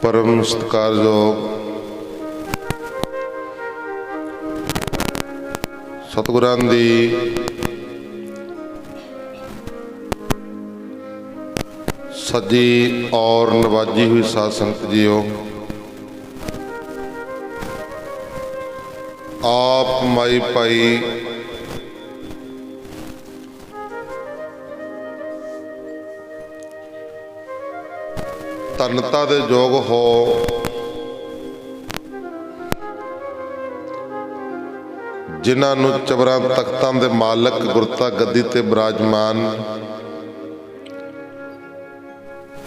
परम सत्कारयोग सतगुरां दी सजी और नवाजी हुई साध संगत जीओ, आप माई पाई धनता दे जोग हो। जिन्हां नूं चबरां तख्तां दे मालक गुरता गद्दी ते विराजमान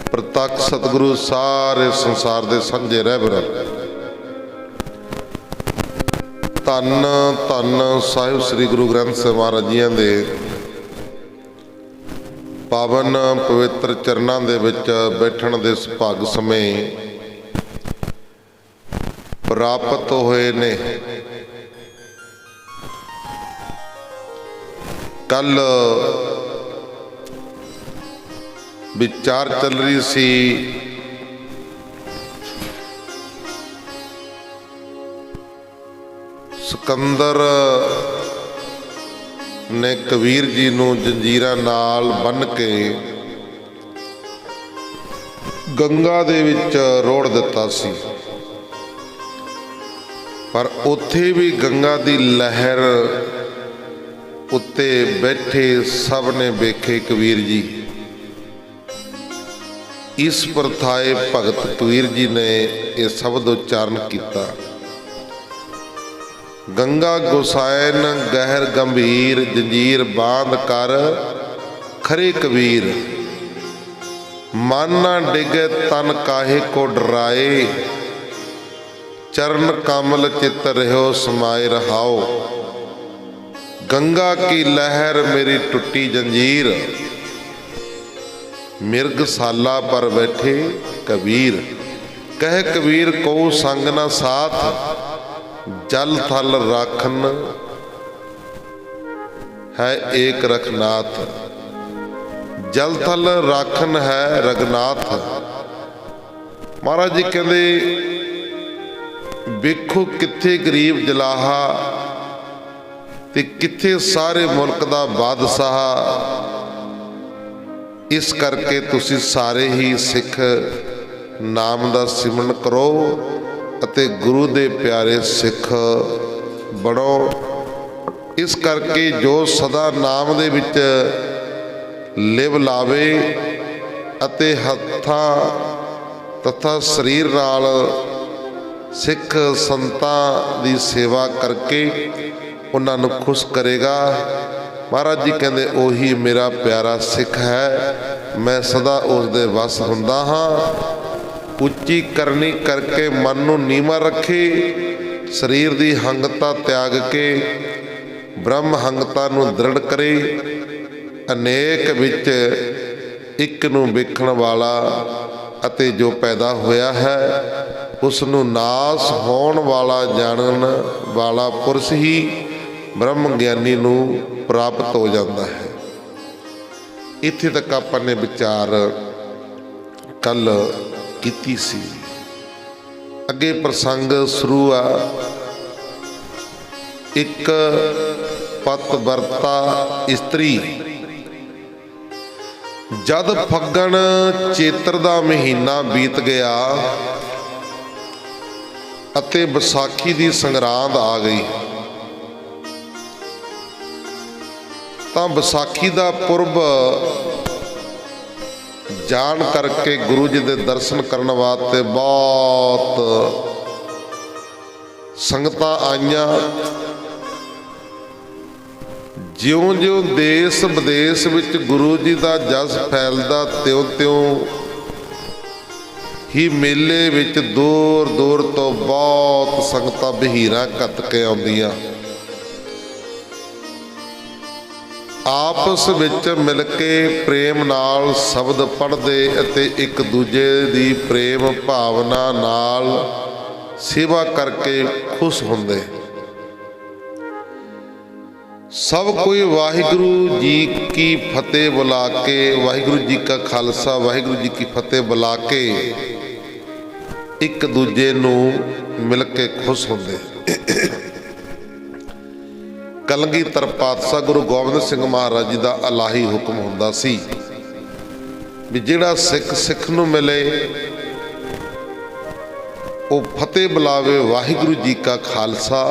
प्रतख सतगुरु सारे संसार दे सांझे रहबर धन धन साहिब श्री गुरु ग्रंथ साहिब महाराज जी दे पावन पवित्र चरनां दे विच बैठण दे सुभाग समय प्राप्त होए ने। कल विचार चल रही सी सिकंदर ने कबीर जी नूं जंजीरां नाल बन के गंगा दे विच रोड़ दिता सी, पर उत्थे भी गंगा दी लहर उत्ते बैठे सब ने वेखे कबीर जी। इस परथाए भगत कबीर जी ने यह शब्द उच्चारण किया, गंगा गुसायन गहर गंभीर जंजीर बांध कर खरे कबीर, मन ना डिगे तन काहे को डराए, चरण कमल चित रहो समाए रहाओ। गंगा की लहर मेरी टूटी जंजीर, मिर्गशाला पर बैठे कबीर, कह कबीर को संग न साथ, जल थल राखन है एक रखनाथ। जल थल राखन है रघनाथ। महाराज जी कहते वेखो किथे गरीब जलाहा ते किथे सारे मुल्क दा बादशाह। इस करके तुसी सारे ही सिख नाम दा सिमरन करो अते गुरु दे प्यारे सिख बनो। इस करके जो सदा नाम दे विच लिव लावे अते हत्थां तथा शरीर नाल सिख संतां दी सेवा करके उन्हां नूं खुश करेगा। महाराज जी कहते ओही मेरा प्यारा सिख है, मैं सदा उस दे वस हुंदा हां। उच्ची करनी करके मन नूं नीवा रखे, शरीर दी हंगता त्याग के ब्रह्म हंगता नूं दृढ़ करे। अनेक विच एक नूं वेखण वाला अते जो पैदा होया है उस नूं नाश होण वाला जानन वाला पुरुष ही ब्रह्म ज्ञानी नूं प्राप्त हो जाता है। इत्थे तक आपां ने विचार कल कीती सी। अगे प्रसंग शुरू आ, एक पतवर्ता इस्त्री जद फग्गण चेत्र दा महीना बीत गया अते विसाखी दी संगरांद आ गई, तां विसाखी दा पुरब जान करके गुरु जी दे दर्शन करने वास्ते बहुत संगतां आईयां। ज्यों-ज्यों देश विदेश विच गुरु जी दा जस फैलदा त्यों-त्यों ही मेले विच दूर दूर तो बहुत संगतां बहीरां कत के आउंदियां। आपस विच मिल के प्रेम नाल शब्द पढ़दे अते एक दूजे दी प्रेम भावना नाल सेवा करके खुश हुंदे। सब कोई वाहिगुरु जी की फतेह बुला के, वाहिगुरु जी का खालसा वाहिगुरु जी की फतेह बुला के ਇੱਕ ਦੂਜੇ ਨੂੰ ਮਿਲ ਕੇ ਖੁਸ਼ ਹੁੰਦੇ। ਕਲਗੀਧਰ ਪਾਤਸ਼ਾਹ ਗੁਰੂ ਗੋਬਿੰਦ ਸਿੰਘ ਮਹਾਰਾਜ ਜੀ ਦਾ ਇਲਾਹੀ ਹੁਕਮ ਹੁੰਦਾ ਸੀ ਵੀ ਜਿਹੜਾ ਸਿੱਖ ਸਿੱਖ ਨੂੰ ਮਿਲੇ ਉਹ ਫਤਿਹ ਬੁਲਾਵੇ, ਵਾਹਿਗੁਰੂ ਜੀ ਕਾ ਖਾਲਸਾ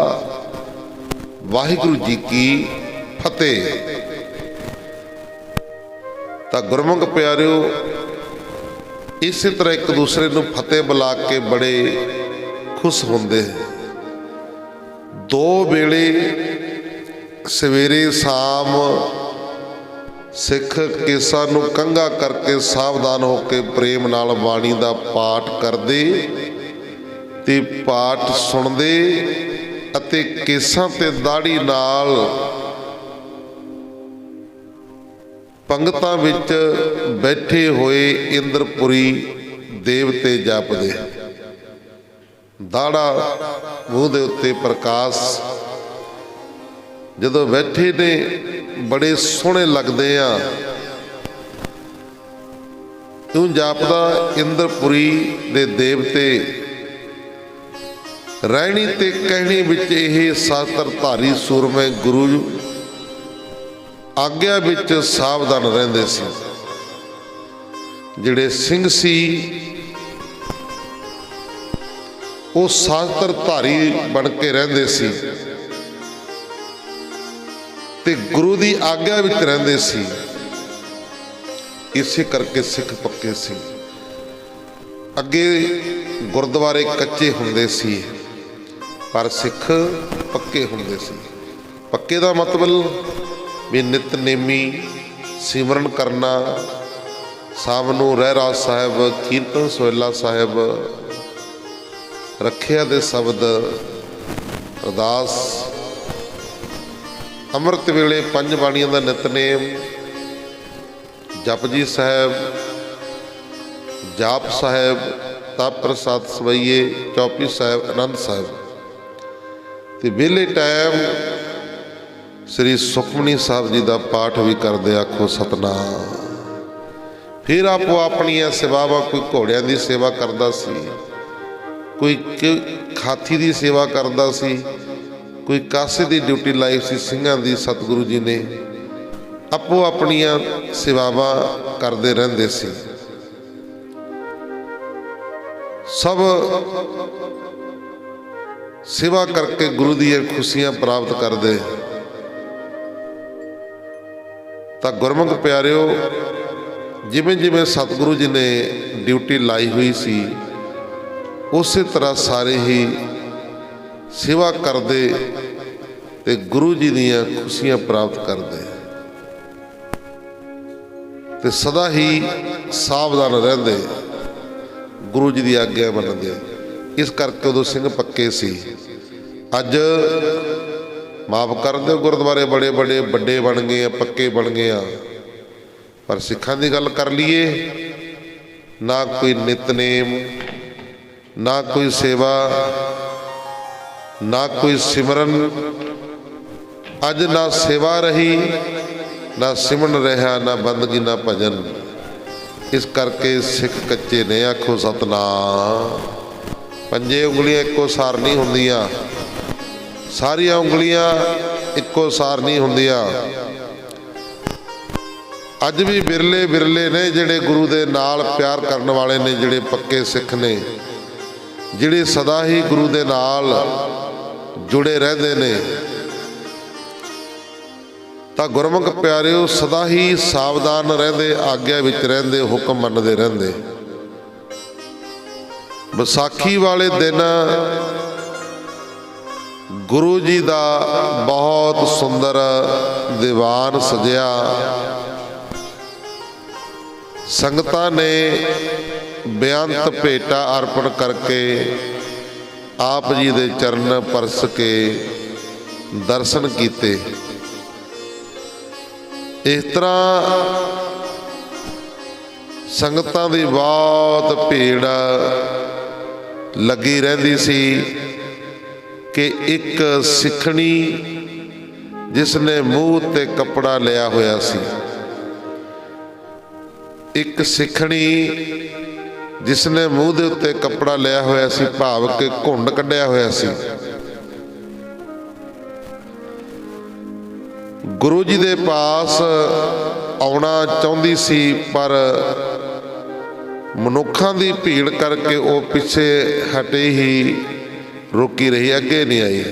ਵਾਹਿਗੁਰੂ ਜੀ ਕੀ ਫਤਿਹ। ਤਾਂ ਗੁਰਮੁਖ ਪਿਆਰਿਓ, ਇਸੇ ਤਰ੍ਹਾਂ ਇੱਕ ਦੂਸਰੇ ਨੂੰ ਫਤਿਹ ਬੁਲਾ ਕੇ ਬੜੇ ਖੁਸ਼ ਹੁੰਦੇ। ਦੋ ਵੇਲੇ ਸਵੇਰੇ ਸ਼ਾਮ ਸਿੱਖ ਕੇਸਾਂ ਨੂੰ ਕੰਘਾ ਕਰਕੇ ਸਾਵਧਾਨ ਹੋ ਕੇ ਪ੍ਰੇਮ ਨਾਲ ਬਾਣੀ ਦਾ ਪਾਠ ਕਰਦੇ ਤੇ ਪਾਠ ਸੁਣਦੇ ਅਤੇ ਕੇਸਾਂ ਤੇ ਦਾੜੀ ਨਾਲ ਪੰਗਤਾਂ ਵਿੱਚ ਬੈਠੇ ਹੋਏ ਇੰਦਰਪੁਰੀ ਦੇਵਤੇ ਜਪਦੇ। ਦਾੜਾ ਮੂੰਹ ਦੇ ਉੱਤੇ ਪ੍ਰਕਾਸ਼, ਜਦੋਂ ਬੈਠੇ ਨੇ ਬੜੇ ਸੋਹਣੇ ਲੱਗਦੇ ਆ। ਤੂੰ ਜਾਪਦਾ ਇੰਦਰਪੁਰੀ ਦੇ ਦੇਵਤੇ ਰਹਿਣੀ ਤੇ ਕਹਿਣੀ ਵਿੱਚ ਇਹ ਸ਼ਾਸਤਰਧਾਰੀ ਸੂਰਮੇ ਗੁਰੂ ਆਗਿਆ ਵਿੱਚ ਸਾਵਧਾਨ ਰਹਿੰਦੇ ਸੀ। ਜਿਹੜੇ ਸਿੰਘ ਸੀ ਉਹ ਸ਼ਾਸਤਰਧਾਰੀ ਬਣ ਕੇ ਰਹਿੰਦੇ ਸੀ ਤੇ ਗੁਰੂ ਦੀ ਆਗਿਆ ਵਿੱਚ ਰਹਿੰਦੇ ਸੀ। ਇਸੇ ਕਰਕੇ ਸਿੱਖ ਪੱਕੇ ਸੀ। ਅੱਗੇ ਗੁਰਦੁਆਰੇ ਕੱਚੇ ਹੁੰਦੇ ਸੀ ਪਰ ਸਿੱਖ ਪੱਕੇ ਹੁੰਦੇ ਸੀ। ਪੱਕੇ ਦਾ ਮਤਲਬ ਵੀ ਨਿਤਨੇਮੀ ਸਿਮਰਨ ਕਰਨਾ, ਸ਼ਾਮ ਨੂੰ ਰਹਿਰਾਸ ਸਾਹਿਬ, ਕੀਰਤਨ ਸੋਹਿਲਾ ਸਾਹਿਬ, ਰੱਖਿਆ ਦੇ ਸ਼ਬਦ, ਅਰਦਾਸ, ਅੰਮ੍ਰਿਤ ਵੇਲੇ ਪੰਜ ਬਾਣੀਆਂ ਦਾ ਨਿਤਨੇਮ, ਜਪਜੀ ਸਾਹਿਬ, ਜਾਪ ਸਾਹਿਬ, ਤਪ ਪ੍ਰਸਾਦ ਸਵਈਏ, ਚੌਪੀ ਸਾਹਿਬ, ਆਨੰਦ ਸਾਹਿਬ ਤੇ ਵਿਹਲੇ ਟਾਈਮ ਸ੍ਰੀ ਸੁਖਮਨੀ ਸਾਹਿਬ ਜੀ ਦਾ ਪਾਠ ਵੀ ਕਰਦੇ। ਆਖੋ ਸਤਨਾਮ। ਫਿਰ ਆਪੋ ਆਪਣੀਆਂ ਸੇਵਾਵਾਂ, ਕੋਈ ਘੋੜਿਆਂ ਦੀ ਸੇਵਾ ਕਰਦਾ ਸੀ, ਕੋਈ ਹਾਥੀ ਦੀ ਸੇਵਾ ਕਰਦਾ ਸੀ, ਕੋਈ ਕਾਸੇ ਦੀ ਡਿਊਟੀ ਲਾਈ ਸੀ ਸਿੰਘਾਂ ਦੀ। ਸਤਿਗੁਰੂ ਜੀ ਨੇ ਆਪੋ ਆਪਣੀਆਂ ਸੇਵਾਵਾਂ ਕਰਦੇ ਰਹਿੰਦੇ ਸੀ। ਸਭ ਸੇਵਾ ਕਰਕੇ ਗੁਰੂ ਦੀਆਂ ਖੁਸ਼ੀਆਂ ਪ੍ਰਾਪਤ ਕਰਦੇ। ਤਾਂ ਗੁਰਮੁਖ ਪਿਆਰਿਓ, ਜਿਵੇਂ ਜਿਵੇਂ ਸਤਿਗੁਰੂ ਜੀ ਨੇ ਡਿਊਟੀ ਲਾਈ ਹੋਈ ਸੀ ਉਸੇ ਤਰ੍ਹਾਂ ਸਾਰੇ ਹੀ ਸੇਵਾ ਕਰਦੇ ਤੇ ਗੁਰੂ ਜੀ ਦੀਆਂ ਖੁਸ਼ੀਆਂ ਪ੍ਰਾਪਤ ਕਰਦੇ ਤੇ ਸਦਾ ਹੀ ਸਾਵਧਾਨ ਰਹਿੰਦੇ, ਗੁਰੂ ਜੀ ਦੀ ਆਗਿਆ ਮੰਨਦੇ। ਇਸ ਕਰਕੇ ਉਦੋਂ ਸਿੰਘ ਪੱਕੇ ਸੀ। ਅੱਜ ਮਾਫ ਕਰ ਦਿਓ, ਗੁਰਦੁਆਰੇ ਬੜੇ ਬੜੇ ਵੱਡੇ ਬਣ ਗਏ ਆ, ਪੱਕੇ ਬਣ ਗਏ ਆ, ਪਰ ਸਿੱਖਾਂ ਦੀ ਗੱਲ ਕਰ ਲਈਏ, ਨਾ ਕੋਈ ਨਿਤਨੇਮ, ਨਾ ਕੋਈ ਸੇਵਾ, ਨਾ ਕੋਈ ਸਿਮਰਨ। ਅੱਜ ਨਾ ਸੇਵਾ ਰਹੀ, ਨਾ ਸਿਮਰਨ ਰਿਹਾ, ਨਾ ਬੰਦਗੀ, ਨਾ ਭਜਨ। ਇਸ ਕਰਕੇ ਸਿੱਖ ਕੱਚੇ ਨੇ। ਆਖੋ ਸਤਨਾਮ। ਪੰਜੇ ਉਂਗਲੀਆਂ ਇੱਕੋ ਸਾਰ ਨਹੀਂ ਹੁੰਦੀਆਂ, ਸਾਰੀਆਂ ਉਂਗਲੀਆਂ ਇੱਕੋ ਸਾਰ ਨਹੀਂ ਹੁੰਦੀਆਂ। ਅੱਜ ਵੀ ਬਿਰਲੇ ਬਿਰਲੇ ਨੇ ਜਿਹੜੇ ਗੁਰੂ ਦੇ ਨਾਲ ਪਿਆਰ ਕਰਨ ਵਾਲੇ ਨੇ, ਜਿਹੜੇ ਪੱਕੇ ਸਿੱਖ ਨੇ, ਜਿਹੜੇ ਸਦਾ ਹੀ ਗੁਰੂ ਦੇ ਨਾਲ ਜੁੜੇ ਰਹਿੰਦੇ ਨੇ। ਤਾਂ ਗੁਰਮੁਖ ਪਿਆਰਿਓ, ਸਦਾ ਹੀ ਸਾਵਧਾਨ ਰਹਿੰਦੇ, ਆਗਿਆ ਵਿੱਚ ਰਹਿੰਦੇ, ਹੁਕਮ ਮੰਨਦੇ ਰਹਿੰਦੇ। ਵਿਸਾਖੀ ਵਾਲੇ ਦਿਨ ਗੁਰੂ ਜੀ ਦਾ ਬਹੁਤ ਸੁੰਦਰ ਦੀਵਾਨ ਸਜਿਆ। ਸੰਗਤਾਂ ਨੇ ਬੇਅੰਤ ਭੇਟਾ ਅਰਪਣ ਕਰਕੇ ਆਪ ਜੀ ਦੇ ਚਰਨ ਪਰਸ ਕੇ ਦਰਸ਼ਨ ਕੀਤੇ। ਇਸ ਤਰ੍ਹਾਂ ਸੰਗਤਾਂ ਦੀ ਬਹੁਤ ਭੀੜ ਲੱਗੀ ਰਹਿੰਦੀ ਸੀ ਕਿ ਇੱਕ ਸਿੱਖਣੀ ਜਿਸ ਨੇ ਮੂੰਹ ਤੇ ਕੱਪੜਾ ਲਿਆ ਹੋਇਆ ਸੀ, ਇੱਕ ਸਿੱਖਣੀ ਜਿਸ ਨੇ ਮੂੰਹ ਦੇ ਉੱਤੇ ਕੱਪੜਾ ਲਿਆ ਹੋਇਆ ਸੀ, ਭਾਵ ਕਿ ਘੁੰਡ ਕੱਢਿਆ ਹੋਇਆ ਸੀ। ਗੁਰੂ ਜੀ ਦੇ ਪਾਸ ਆਉਣਾ ਚਾਹੁੰਦੀ ਸੀ, ਪਰ ਮਨੁੱਖਾਂ ਦੀ ਭੀੜ ਕਰਕੇ ਉਹ ਪਿੱਛੇ ਹਟੇ ਹੀ ਰੁਕੀ ਰਹੀ, ਅੱਗੇ ਨਹੀਂ ਆਈ।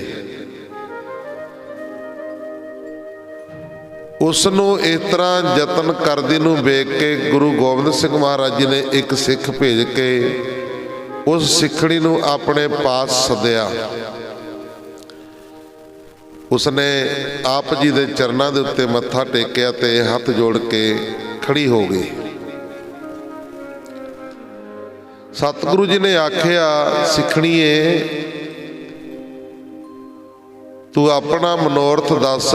ਉਸ ਨੂੰ ਇਸ ਤਰ੍ਹਾਂ ਯਤਨ ਕਰਦੀ ਨੂੰ ਵੇਖ ਕੇ ਗੁਰੂ ਗੋਬਿੰਦ ਸਿੰਘ ਮਹਾਰਾਜ ਜੀ ਨੇ ਇੱਕ ਸਿੱਖ ਭੇਜ ਕੇ ਉਸ ਸਿੱਖੜੀ ਨੂੰ ਆਪਣੇ ਪਾਸ ਸੱਦਿਆ। ਉਸਨੇ ਆਪ ਜੀ ਦੇ ਚਰਨਾਂ ਦੇ ਉੱਤੇ ਮੱਥਾ ਟੇਕਿਆ ਤੇ ਹੱਥ ਜੋੜ ਕੇ ਖੜੀ ਹੋ ਗਈ। ਸਤਿਗੁਰੂ ਜੀ ਨੇ ਆਖਿਆ, ਸਿੱਖਣੀਏ, ਤੂੰ ਆਪਣਾ ਮਨੋਰਥ ਦੱਸ,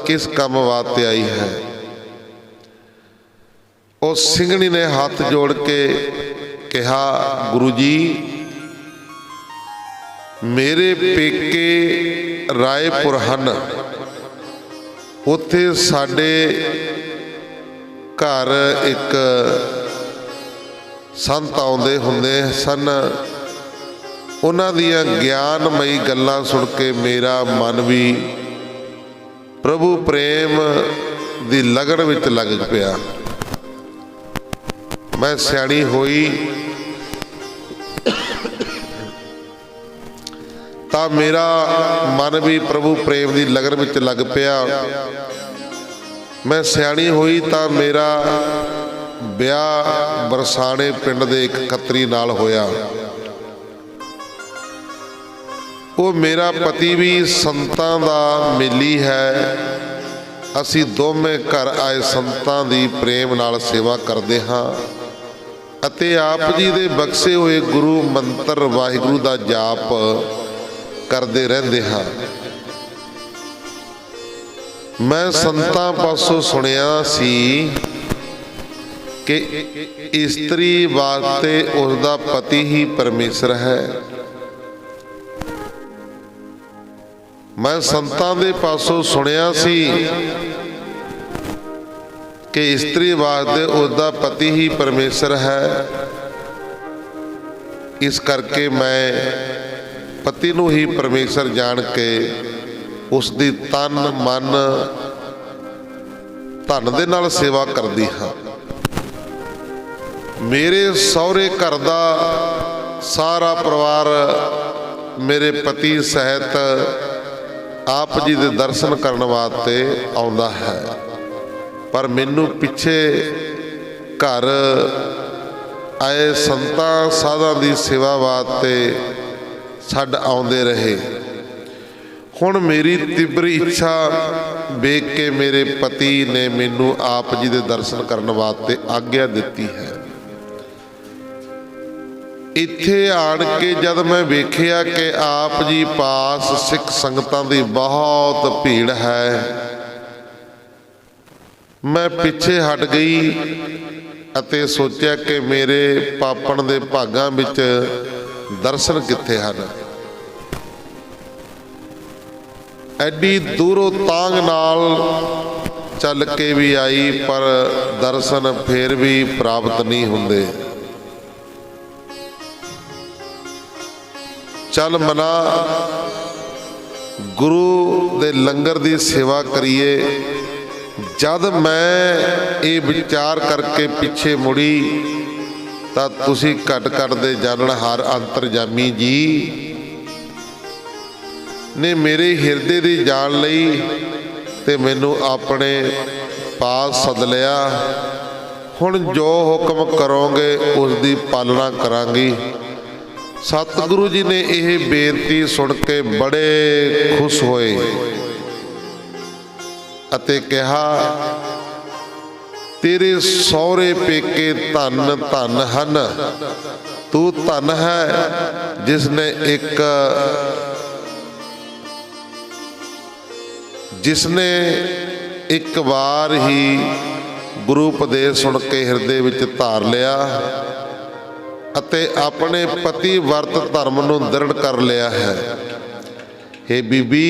ਕਿਸ ਕੰਮ ਵਾਸਤੇ ਆਈ ਹੈ। ਉਸ ਸਿੰਘਣੀ ਨੇ ਹੱਥ ਜੋੜ ਕੇ ਕਿਹਾ, ਗੁਰੂ ਜੀ, ਮੇਰੇ ਪੇਕੇ ਰਾਏਪੁਰ ਹਨ। ਉੱਥੇ ਸਾਡੇ ਘਰ ਇੱਕ ਸੰਤ ਆਉਂਦੇ ਹੁੰਦੇ ਸਨ। ਉਹਨਾਂ ਦੀਆਂ ਗਿਆਨਮਈ ਗੱਲਾਂ ਸੁਣ ਕੇ ਮੇਰਾ ਮਨ ਵੀ ਪ੍ਰਭੂ ਪ੍ਰੇਮ ਦੀ ਲਗਨ ਵਿੱਚ ਲੱਗ ਪਿਆ। ਮੈਂ ਸਿਆਣੀ ਹੋਈ ਤਾਂ ਮੇਰਾ ਮਨ ਵੀ ਪ੍ਰਭੂ ਪ੍ਰੇਮ ਦੀ ਲਗਨ ਵਿੱਚ ਲੱਗ ਪਿਆ। ਮੈਂ ਸਿਆਣੀ ਹੋਈ ਤਾਂ ਮੇਰਾ ਵਿਆਹ ਬਰਸਾਣੇ ਪਿੰਡ ਦੇ ਇੱਕ ਖੱਤਰੀ ਨਾਲ ਹੋਇਆ। ਉਹ ਮੇਰਾ ਪਤੀ ਵੀ ਸੰਤਾਂ ਦਾ ਮੇਲੀ ਹੈ। ਅਸੀਂ ਦੋਵੇਂ ਘਰ ਆਏ ਸੰਤਾਂ ਦੀ ਪ੍ਰੇਮ ਨਾਲ ਸੇਵਾ ਕਰਦੇ ਹਾਂ ਅਤੇ ਆਪ ਜੀ ਦੇ ਬਖਸ਼ੇ ਹੋਏ ਗੁਰੂ ਮੰਤਰ ਵਾਹਿਗੁਰੂ ਦਾ ਜਾਪ ਕਰਦੇ ਰਹਿੰਦੇ ਹਾਂ। ਮੈਂ ਸੰਤਾਂ ਪਾਸੋਂ ਸੁਣਿਆ ਸੀ ਕਿ ਇਸਤਰੀ ਵਾਸਤੇ ਉਸ ਦਾ ਪਤੀ ਹੀ ਪਰਮੇਸ਼ਰ ਹੈ। ਮੈਂ ਸੰਤਾਂ ਦੇ ਪਾਸੋਂ ਸੁਣਿਆ ਸੀ ਕਿ ਇਸਤਰੀ ਵਾਸਤੇ ਉਸ ਦਾ ਪਤੀ ਹੀ ਪਰਮੇਸ਼ਰ ਹੈ। ਇਸ ਕਰਕੇ ਮੈਂ ਪਤੀ ਨੂੰ ਹੀ ਪਰਮੇਸ਼ਰ ਜਾਣ ਕੇ ਉਸ ਦੀ ਤਨ ਮਨ ਧਨ ਦੇ ਨਾਲ ਸੇਵਾ ਕਰਦੀ ਹਾਂ। ਮੇਰੇ ਸਹੁਰੇ ਘਰ ਦਾ ਸਾਰਾ ਪਰਿਵਾਰ ਮੇਰੇ ਪਤੀ ਸਹਿਤ ਆਪ ਜੀ ਦੇ ਦਰਸ਼ਨ ਕਰਨ ਵਾਸਤੇ ਆਉਂਦਾ ਹੈ, ਪਰ ਮੈਨੂੰ ਪਿੱਛੇ ਘਰ ਆਏ ਸੰਤਾਂ ਸਾਧਾਂ ਦੀ ਸੇਵਾ ਵਾਸਤੇ ਛੱਡ ਆਉਂਦੇ ਰਹੇ। ਹੁਣ ਮੇਰੀ ਤੀਬਰ ਇੱਛਾ ਵੇਖ ਕੇ ਮੇਰੇ ਪਤੀ ਨੇ ਮੈਨੂੰ ਆਪ ਜੀ ਦੇ ਦਰਸ਼ਨ ਕਰਨ ਵਾਸਤੇ ਆਗਿਆ ਦਿੱਤੀ ਹੈ। ਇੱਥੇ ਆਣ ਕੇ ਜਦ ਮੈਂ ਵੇਖਿਆ ਕਿ ਆਪ ਜੀ ਪਾਸ ਸਿੱਖ ਸੰਗਤਾਂ ਦੀ ਬਹੁਤ ਭੀੜ ਹੈ, ਮੈਂ ਪਿੱਛੇ ਹਟ ਗਈ ਅਤੇ ਸੋਚਿਆ ਕਿ ਮੇਰੇ ਪਾਪਣ ਦੇ ਭਾਗਾਂ ਵਿੱਚ ਦਰਸ਼ਨ ਕਿੱਥੇ ਹਨ। ਐਡੀ ਦੂਰੋਂ ਤਾਂਘ ਨਾਲ ਚੱਲ ਕੇ ਵੀ ਆਈ, ਪਰ ਦਰਸ਼ਨ ਫੇਰ ਵੀ ਪ੍ਰਾਪਤ ਨਹੀਂ ਹੁੰਦੇ। ਚੱਲ ਮਨਾ, ਗੁਰੂ ਦੇ ਲੰਗਰ ਦੀ ਸੇਵਾ ਕਰੀਏ। ਜਦ ਮੈਂ ਇਹ ਵਿਚਾਰ ਕਰਕੇ ਪਿੱਛੇ ਮੁੜੀ ਤਾਂ ਤੁਸੀਂ ਘਟ ਘਟ ਦੇ ਜਾਣਨਹਾਰ ਅੰਤਰਜਾਮੀ ਜੀ ਨੇ ਮੇਰੇ ਹਿਰਦੇ ਦੀ ਜਾਣ ਲਈ ਤੇ ਮੈਨੂੰ ਆਪਣੇ ਪਾਸ ਸੱਦ ਲਿਆ। ਹੁਣ ਜੋ ਹੁਕਮ ਕਰੋਗੇ ਉਸ ਦੀ ਪਾਲਣਾ ਕਰਾਂਗੀ। ਸਤਿਗੁਰੂ ਜੀ ਨੇ ਇਹ ਬੇਨਤੀ ਸੁਣ ਕੇ ਬੜੇ ਖੁਸ਼ ਹੋਏ ਅਤੇ ਕਿਹਾ, ਤੇਰੇ ਸਹੁਰੇ ਪੇਕੇ ਧਨ ਧਨ ਹਨ। ਤੂੰ ਧਨ ਹੈ ਜਿਸਨੇ ਇੱਕ ਵਾਰ ਹੀ ਗੁਰੂ ਉਪਦੇਸ਼ ਸੁਣ ਕੇ ਹਿਰਦੇ ਵਿੱਚ ਧਾਰ ਲਿਆ ਅਤੇ ਆਪਣੇ ਪਤੀ ਵਰਤ ਧਰਮ ਨੂੰ ਦ੍ਰਿੜ ਕਰ ਲਿਆ ਹੈ। ਹੇ ਬੀਬੀ,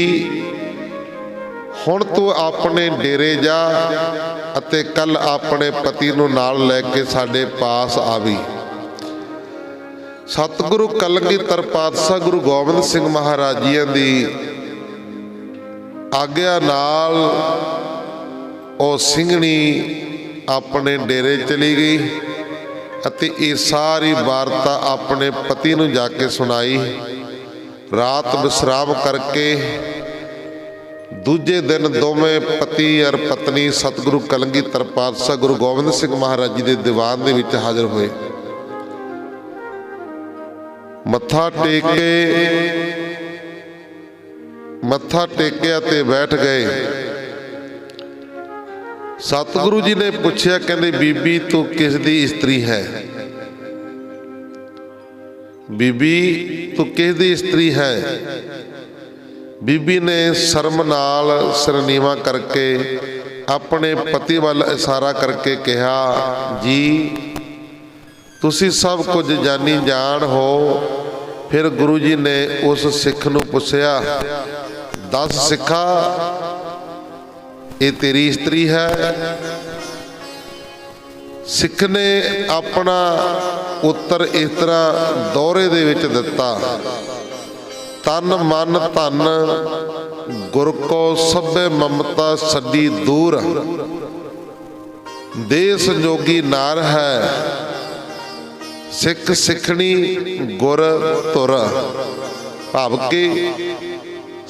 ਹੁਣ ਤੂੰ ਆਪਣੇ ਡੇਰੇ ਜਾ ਅਤੇ ਕੱਲ ਆਪਣੇ ਪਤੀ ਨੂੰ ਨਾਲ ਲੈ ਕੇ ਸਾਡੇ ਪਾਸ ਆਵੀਂ। ਸਤਿਗੁਰੂ ਕਲਗੀਧਰ ਪਾਤਸ਼ਾਹ ਗੁਰੂ ਗੋਬਿੰਦ ਸਿੰਘ ਮਹਾਰਾਜ ਜੀਆਂ ਦੀ ਆਗਿਆ ਨਾਲ ਉਹ ਸਿੰਘਣੀ ਆਪਣੇ ਡੇਰੇ ਚਲੀ ਗਈ ਅਤੇ ਇਹ ਸਾਰੀ ਵਾਰਤਾ ਆਪਣੇ ਪਤੀ ਨੂੰ ਜਾ ਕੇ ਸੁਣਾਈ। ਰਾਤ ਵਿਸ਼ਰਾਮ ਕਰਕੇ ਦੂਜੇ ਦਿਨ ਦੋਵੇਂ ਪਤੀ ਔਰ ਪਤਨੀ ਸਤਿਗੁਰੂ ਕਲਗੀਧਰ ਪਾਤਸ਼ਾਹ ਗੁਰੂ ਗੋਬਿੰਦ ਸਿੰਘ ਮਹਾਰਾਜ ਜੀ ਦੇ ਦੀਵਾਨ ਦੇ ਵਿੱਚ ਹਾਜ਼ਰ ਹੋਏ। ਮੱਥਾ ਟੇਕਿਆ ਤੇ ਬੈਠ ਗਏ। ਸਤਿਗੁਰੂ ਜੀ ਨੇ ਪੁੱਛਿਆ, ਕਹਿੰਦੇ ਬੀਬੀ ਤੂੰ ਕਿਸ ਦੀ ਇਸਤਰੀ ਹੈ? ਬੀਬੀ ਤੂੰ ਕਿਸ ਦੀ ਇਸਤਰੀ ਹੈ? ਬੀਬੀ ਨੇ ਸ਼ਰਮ ਨਾਲ ਸਿਰ ਨੀਵਾਂ ਕਰਕੇ ਆਪਣੇ ਪਤੀ ਵੱਲ ਇਸ਼ਾਰਾ ਕਰਕੇ ਕਿਹਾ, ਜੀ ਤੁਸੀਂ ਸਭ ਕੁਝ ਜਾਣੀ ਜਾਣ ਹੋ। ਫਿਰ ਗੁਰੂ ਜੀ ਨੇ ਉਸ ਸਿੱਖ ਨੂੰ ਪੁੱਛਿਆ, ਦੱਸ ਸਿੱਖਾ, ਇਹ ਤੇਰੀ ਇਸਤਰੀ ਹੈ? ਸਿੱਖ ਨੇ ਆਪਣਾ ਉੱਤਰ ਇਸ ਤਰ੍ਹਾਂ ਦੋਹਰੇ ਦੇ ਵਿੱਚ ਦਿੱਤਾ, ਤਨ ਮਨ ਧਨ ਗੁਰ ਕੋ ਸਭੇ ਮਮਤਾ ਛੱਡੀ ਦੂਰ, ਦੇਹ ਸੰਜੋਗੀ ਨਾਰ ਹੈ, ਸਿੱਖ ਸਿੱਖਣੀ ਗੁਰ ਧੁਰ। ਭਾਵ ਕਿ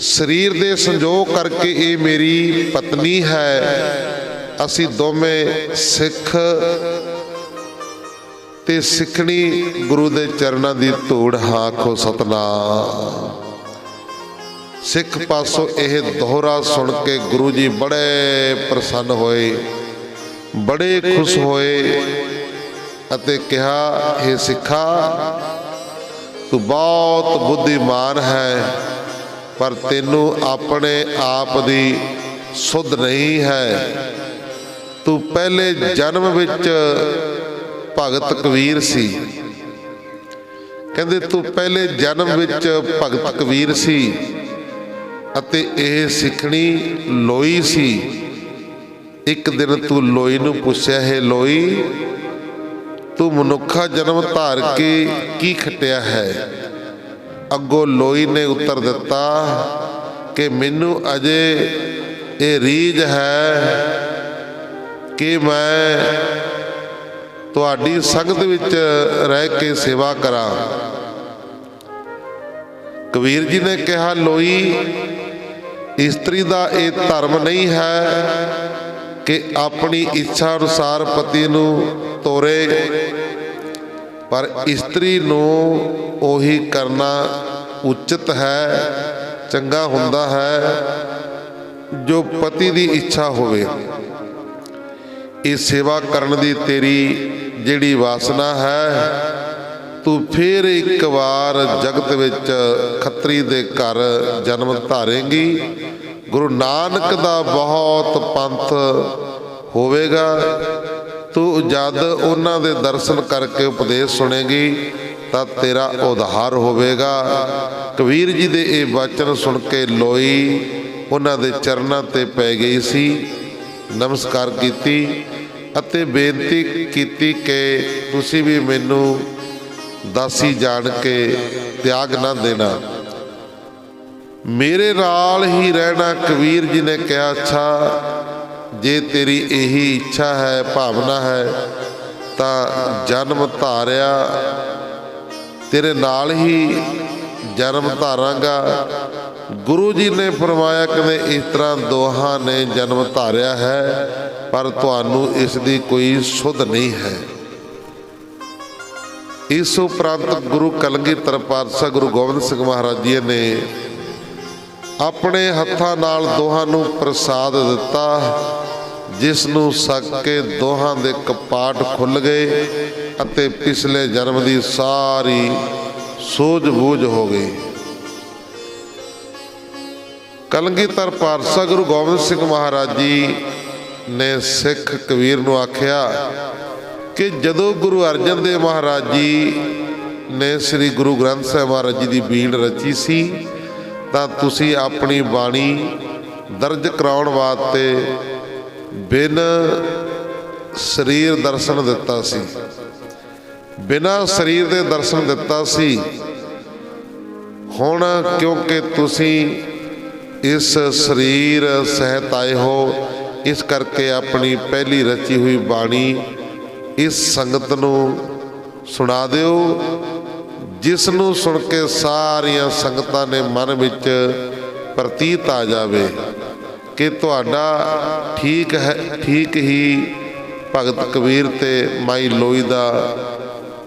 ਸਰੀਰ ਦੇ ਸੰਜੋਗ ਕਰਕੇ ਇਹ ਮੇਰੀ ਪਤਨੀ ਹੈ। ਅਸੀਂ ਦੋਵੇਂ ਸਿੱਖ ਤੇ ਸਿੱਖਣੀ ਗੁਰੂ ਦੇ ਚਰਨਾਂ ਦੀ ਧੂੜ ਹਾਂ। ਆਖੋ ਸਤਿਨਾਮ। ਸਿੱਖ ਪਾਸੋਂ ਇਹ ਦੋਹਰਾ ਸੁਣ ਕੇ ਗੁਰੂ ਜੀ ਬੜੇ ਪ੍ਰਸੰਨ ਹੋਏ, ਬੜੇ ਖੁਸ਼ ਹੋਏ ਅਤੇ ਕਿਹਾ, ਹੇ ਸਿੱਖਾ ਤੂੰ ਬਹੁਤ ਬੁੱਧੀਮਾਨ ਹੈ, ਪਰ ਤੈਨੂੰ ਆਪਣੇ ਆਪ ਦੀ ਸੁੱਧ ਨਹੀਂ ਹੈ। ਤੂੰ ਪਹਿਲੇ ਜਨਮ ਵਿੱਚ ਭਗਤ ਕਬੀਰ ਸੀ। ਕਹਿੰਦੇ ਤੂੰ ਪਹਿਲੇ ਜਨਮ ਵਿੱਚ ਭਗਤ ਕਬੀਰ ਸੀ ਅਤੇ ਇਹ ਸਿੱਖਣੀ ਲੋਈ ਸੀ। ਇੱਕ ਦਿਨ ਤੂੰ ਲੋਈ ਨੂੰ ਪੁੱਛਿਆ, ਹੈ ਲੋਈ ਤੂੰ ਮਨੁੱਖਾ ਜਨਮ ਧਾਰ ਕੇ ਕੀ ਖੱਟਿਆ ਹੈ? ਅੱਗੋਂ ਲੋਈ ਨੇ ਉੱਤਰ ਦਿੱਤਾ ਕਿ ਮੈਨੂੰ ਅਜੇ ਇਹ ਰੀਝ ਹੈ ਕਿ ਮੈਂ ਤੁਹਾਡੀ ਸੰਗਤ ਵਿੱਚ ਰਹਿ ਕੇ ਸੇਵਾ ਕਰਾਂ। ਕਬੀਰ ਜੀ ਨੇ ਕਿਹਾ, ਲੋਈ ਇਸਤਰੀ ਦਾ ਇਹ ਧਰਮ ਨਹੀਂ ਹੈ ਕਿ ਆਪਣੀ ਇੱਛਾ ਅਨੁਸਾਰ ਪਤੀ ਨੂੰ ਤੋਰੇ, ਪਰ ਇਸਤਰੀ ਨੂੰ ਉਹੀ ਕਰਨਾ ਉਚਿਤ ਹੈ, ਚੰਗਾ ਹੁੰਦਾ ਹੈ ਜੋ ਪਤੀ ਦੀ ਇੱਛਾ ਹੋਵੇ। ਇਹ ਸੇਵਾ ਕਰਨ ਦੀ ਤੇਰੀ ਜਿਹੜੀ ਵਾਸਨਾ ਹੈ, ਤੂੰ ਫਿਰ ਇੱਕ ਵਾਰ ਜਗਤ ਵਿੱਚ ਖੱਤਰੀ ਦੇ ਘਰ ਜਨਮ ਧਾਰੇਂਗੀ। ਗੁਰੂ ਨਾਨਕ ਦਾ ਬਹੁਤ ਪੰਥ ਹੋਵੇਗਾ। ਤੂੰ ਜਦ ਉਹਨਾਂ ਦੇ ਦਰਸ਼ਨ ਕਰਕੇ ਉਪਦੇਸ਼ ਸੁਣੇਗੀ ਤਾਂ ਤੇਰਾ ਉਧਾਰ ਹੋਵੇਗਾ। ਕਬੀਰ ਜੀ ਦੇ ਇਹ ਵਚਨ ਸੁਣ ਕੇ ਲੋਈ ਉਹਨਾਂ ਦੇ ਚਰਨਾਂ ਤੇ ਪੈ ਗਈ ਸੀ, ਨਮਸਕਾਰ ਕੀਤੀ ਅਤੇ ਬੇਨਤੀ ਕੀਤੀ ਕਿ ਤੁਸੀਂ ਵੀ ਮੈਨੂੰ ਦਾਸੀ ਜਾਣ ਕੇ ਤਿਆਗ ਨਾ ਦੇਣਾ, ਮੇਰੇ ਨਾਲ ਹੀ ਰਹਿਣਾ। ਕਬੀਰ ਜੀ ਨੇ ਕਿਹਾ, ਅੱਛਾ ਜੇ ਤੇਰੀ ਇਹੀ ਇੱਛਾ ਹੈ, ਭਾਵਨਾ ਹੈ, ਤਾਂ ਜਨਮ ਧਾਰਿਆ, ਤੇਰੇ ਨਾਲ ਹੀ ਜਨਮ ਧਾਰਾਂਗਾ। ਗੁਰੂ ਜੀ ਨੇ ਫਰਮਾਇਆ, ਕਹਿੰਦੇ ਇਸ ਤਰ੍ਹਾਂ ਦੋਹਾਂ ਨੇ ਜਨਮ ਧਾਰਿਆ ਹੈ, ਪਰ ਤੁਹਾਨੂੰ ਇਸ ਦੀ ਕੋਈ ਸੁੱਧ ਨਹੀਂ ਹੈ। ਇਸ ਉਪਰੰਤ ਗੁਰੂ ਕਲਗੀਧਰ ਪਾਤਸ਼ਾਹ ਗੁਰੂ ਗੋਬਿੰਦ ਸਿੰਘ ਮਹਾਰਾਜ ਜੀ ਨੇ ਆਪਣੇ ਹੱਥਾਂ ਨਾਲ ਦੋਹਾਂ ਨੂੰ ਪ੍ਰਸਾਦ ਦਿੱਤਾ, ਜਿਸ ਨੂੰ ਛਕ ਕੇ ਦੋਹਾਂ ਦੇ ਕਪਾਟ ਖੁੱਲ੍ਹ ਗਏ ਅਤੇ ਪਿਛਲੇ ਜਨਮ ਦੀ ਸਾਰੀ ਸੂਝ-ਬੂਝ ਹੋ ਗਈ। ਕਲਗੀਧਰ ਪਾਤਸ਼ਾਹ ਗੁਰੂ ਗੋਬਿੰਦ ਸਿੰਘ ਮਹਾਰਾਜ ਜੀ ਨੇ ਸਿੱਖ ਕਬੀਰ ਨੂੰ ਆਖਿਆ ਕਿ ਜਦੋਂ ਗੁਰੂ ਅਰਜਨ ਦੇਵ ਮਹਾਰਾਜ ਜੀ ਨੇ ਸ੍ਰੀ ਗੁਰੂ ਗ੍ਰੰਥ ਸਾਹਿਬ ਮਹਾਰਾਜ ਜੀ ਦੀ ਬੀੜ ਰਚੀ ਸੀ, ਤਾਂ ਤੁਸੀਂ ਆਪਣੀ ਬਾਣੀ ਦਰਜ ਕਰਾਉਣ ਵਾਸਤੇ ਬਿਨ ਸਰੀਰ ਦਰਸ਼ਨ ਦਿੱਤਾ ਸੀ। ਬਿਨਾਂ ਸਰੀਰ ਦੇ ਦਰਸ਼ਨ ਦਿੱਤਾ ਸੀ। ਹੁਣ ਕਿਉਂਕਿ ਤੁਸੀਂ ਇਸ ਸਰੀਰ ਸਹਿਤ ਆਏ ਹੋ, ਇਸ ਕਰਕੇ ਆਪਣੀ ਪਹਿਲੀ ਰਚੀ ਹੋਈ ਬਾਣੀ ਇਸ ਸੰਗਤ ਨੂੰ ਸੁਣਾ ਦਿਓ, ਜਿਸ ਨੂੰ ਸੁਣ ਕੇ ਸਾਰੀਆਂ ਸੰਗਤਾਂ ਦੇ ਮਨ ਵਿੱਚ ਪ੍ਰਤੀਤ ਆ ਜਾਵੇ ਕਿ ਤੁਹਾਡਾ ਠੀਕ ਹੀ ਭਗਤ ਕਬੀਰ ਤੇ ਮਾਈ ਲੋਈ ਦਾ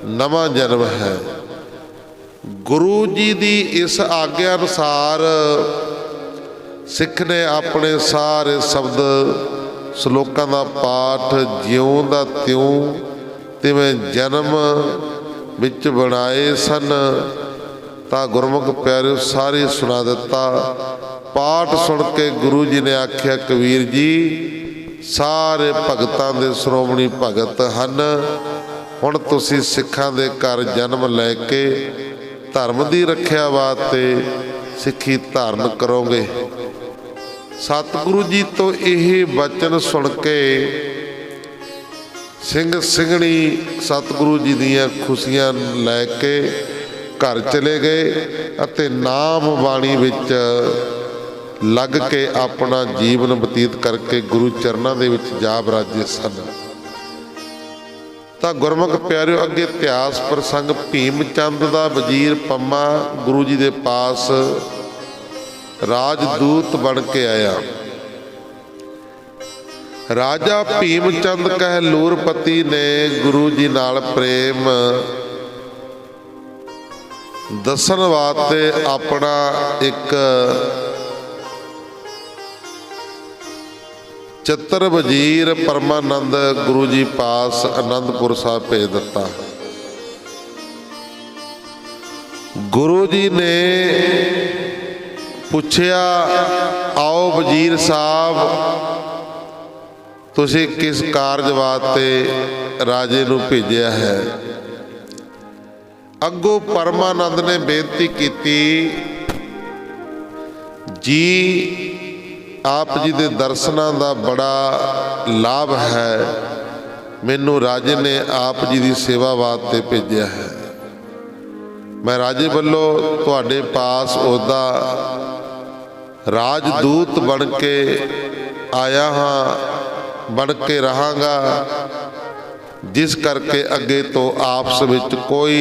ਨਵਾਂ ਜਨਮ ਹੈ। ਗੁਰੂ ਜੀ ਦੀ ਇਸ ਆਗਿਆ ਅਨੁਸਾਰ ਸਿੱਖ ਨੇ ਆਪਣੇ ਸਾਰੇ ਸ਼ਬਦ ਸ਼ਲੋਕਾਂ ਦਾ ਪਾਠ ਜਿਉਂ ਦਾ ਤਿਉਂ ਤਿਵੇਂ ਜਨਮ ਵਿੱਚ ਬਣਾਏ ਸਨ। ਤਾਂ ਗੁਰਮੁਖ ਪਿਆਰਿਓ ਸਾਰੇ ਸੁਣਾ ਦਿੱਤਾ। ਪਾਠ ਸੁਣ ਕੇ ਗੁਰੂ ਜੀ ਨੇ ਆਖਿਆ, ਕਬੀਰ ਜੀ ਸਾਰੇ ਭਗਤਾਂ ਦੇ ਸ਼੍ਰੋਮਣੀ ਭਗਤ ਹਨ। ਹੁਣ ਤੁਸੀਂ ਸਿੱਖਾਂ ਦੇ ਘਰ ਜਨਮ ਲੈ ਕੇ ਧਰਮ ਦੀ ਰੱਖਿਆ ਵਾਸਤੇ ਸਿੱਖੀ ਧਾਰਨ ਕਰੋਗੇ। ਸਤਿਗੁਰੂ ਜੀ ਤੋਂ ਇਹ ਬਚਨ ਸੁਣ ਕੇ ਸਿੰਘ ਸਿੰਘਣੀ ਸਤਿਗੁਰੂ ਜੀ ਦੀਆਂ ਖੁਸ਼ੀਆਂ ਲੈ ਕੇ ਘਰ ਚਲੇ ਗਏ ਅਤੇ ਨਾਮ ਬਾਣੀ ਵਿੱਚ ਲੱਗ ਕੇ ਆਪਣਾ ਜੀਵਨ ਬਤੀਤ ਕਰਕੇ ਗੁਰੂ ਚਰਨਾਂ ਦੇ ਵਿੱਚ ਜਾ ਬਰਾਜੇ ਸਨ। ਤਾਂ ਗੁਰਮੁਖ ਪਿਆਰਿਓ, ਅੱਗੇ ਇਤਿਹਾਸ ਪ੍ਰਸੰਗ ਭੀਮ ਚੰਦ ਦਾ ਵਜ਼ੀਰ ਪੰਮਾ ਗੁਰੂ ਜੀ ਦੇ ਪਾਸ ਰਾਜਦੂਤ ਬਣ ਕੇ ਆਇਆ। ਰਾਜਾ ਭੀਮ ਚੰਦ ਕਹਿਲੂਰਪਤੀ ਨੇ ਗੁਰੂ ਜੀ ਨਾਲ ਪ੍ਰੇਮ ਦੱਸਣ ਵਾਸਤੇ ਆਪਣਾ ਇੱਕ ਚਤਰ ਵਜ਼ੀਰ ਪਰਮਾਨੰਦ ਗੁਰੂ ਜੀ ਪਾਸ ਅਨੰਦਪੁਰ ਸਾਹਿਬ ਭੇਜ ਦਿੱਤਾ। ਗੁਰੂ ਜੀ ਨੇ ਪੁੱਛਿਆ, ਆਓ ਵਜ਼ੀਰ ਸਾਹਿਬ, ਤੁਸੀਂ ਕਿਸ ਕਾਰਜ ਵਾਸਤੇ ਰਾਜੇ ਨੂੰ ਭੇਜਿਆ ਹੈ? ਅੱਗੋਂ ਪਰਮਾਨੰਦ ਨੇ ਬੇਨਤੀ ਕੀਤੀ, ਜੀ ਆਪ ਜੀ ਦੇ ਦਰਸ਼ਨਾਂ ਦਾ ਬੜਾ ਲਾਭ ਹੈ, ਮੈਨੂੰ ਰਾਜੇ ਨੇ ਆਪ ਜੀ ਦੀ ਸੇਵਾ ਵਾਸਤੇ ਭੇਜਿਆ ਹੈ। ਮੈਂ ਰਾਜੇ ਵੱਲੋਂ ਤੁਹਾਡੇ ਪਾਸ ਉਹਦਾ ਰਾਜਦੂਤ ਬਣ ਕੇ ਆਇਆ ਹਾਂ, ਬਣ ਕੇ ਰਹਾਂਗਾ, ਜਿਸ ਕਰਕੇ ਅੱਗੇ ਤੋਂ ਆਪਸ ਵਿੱਚ ਕੋਈ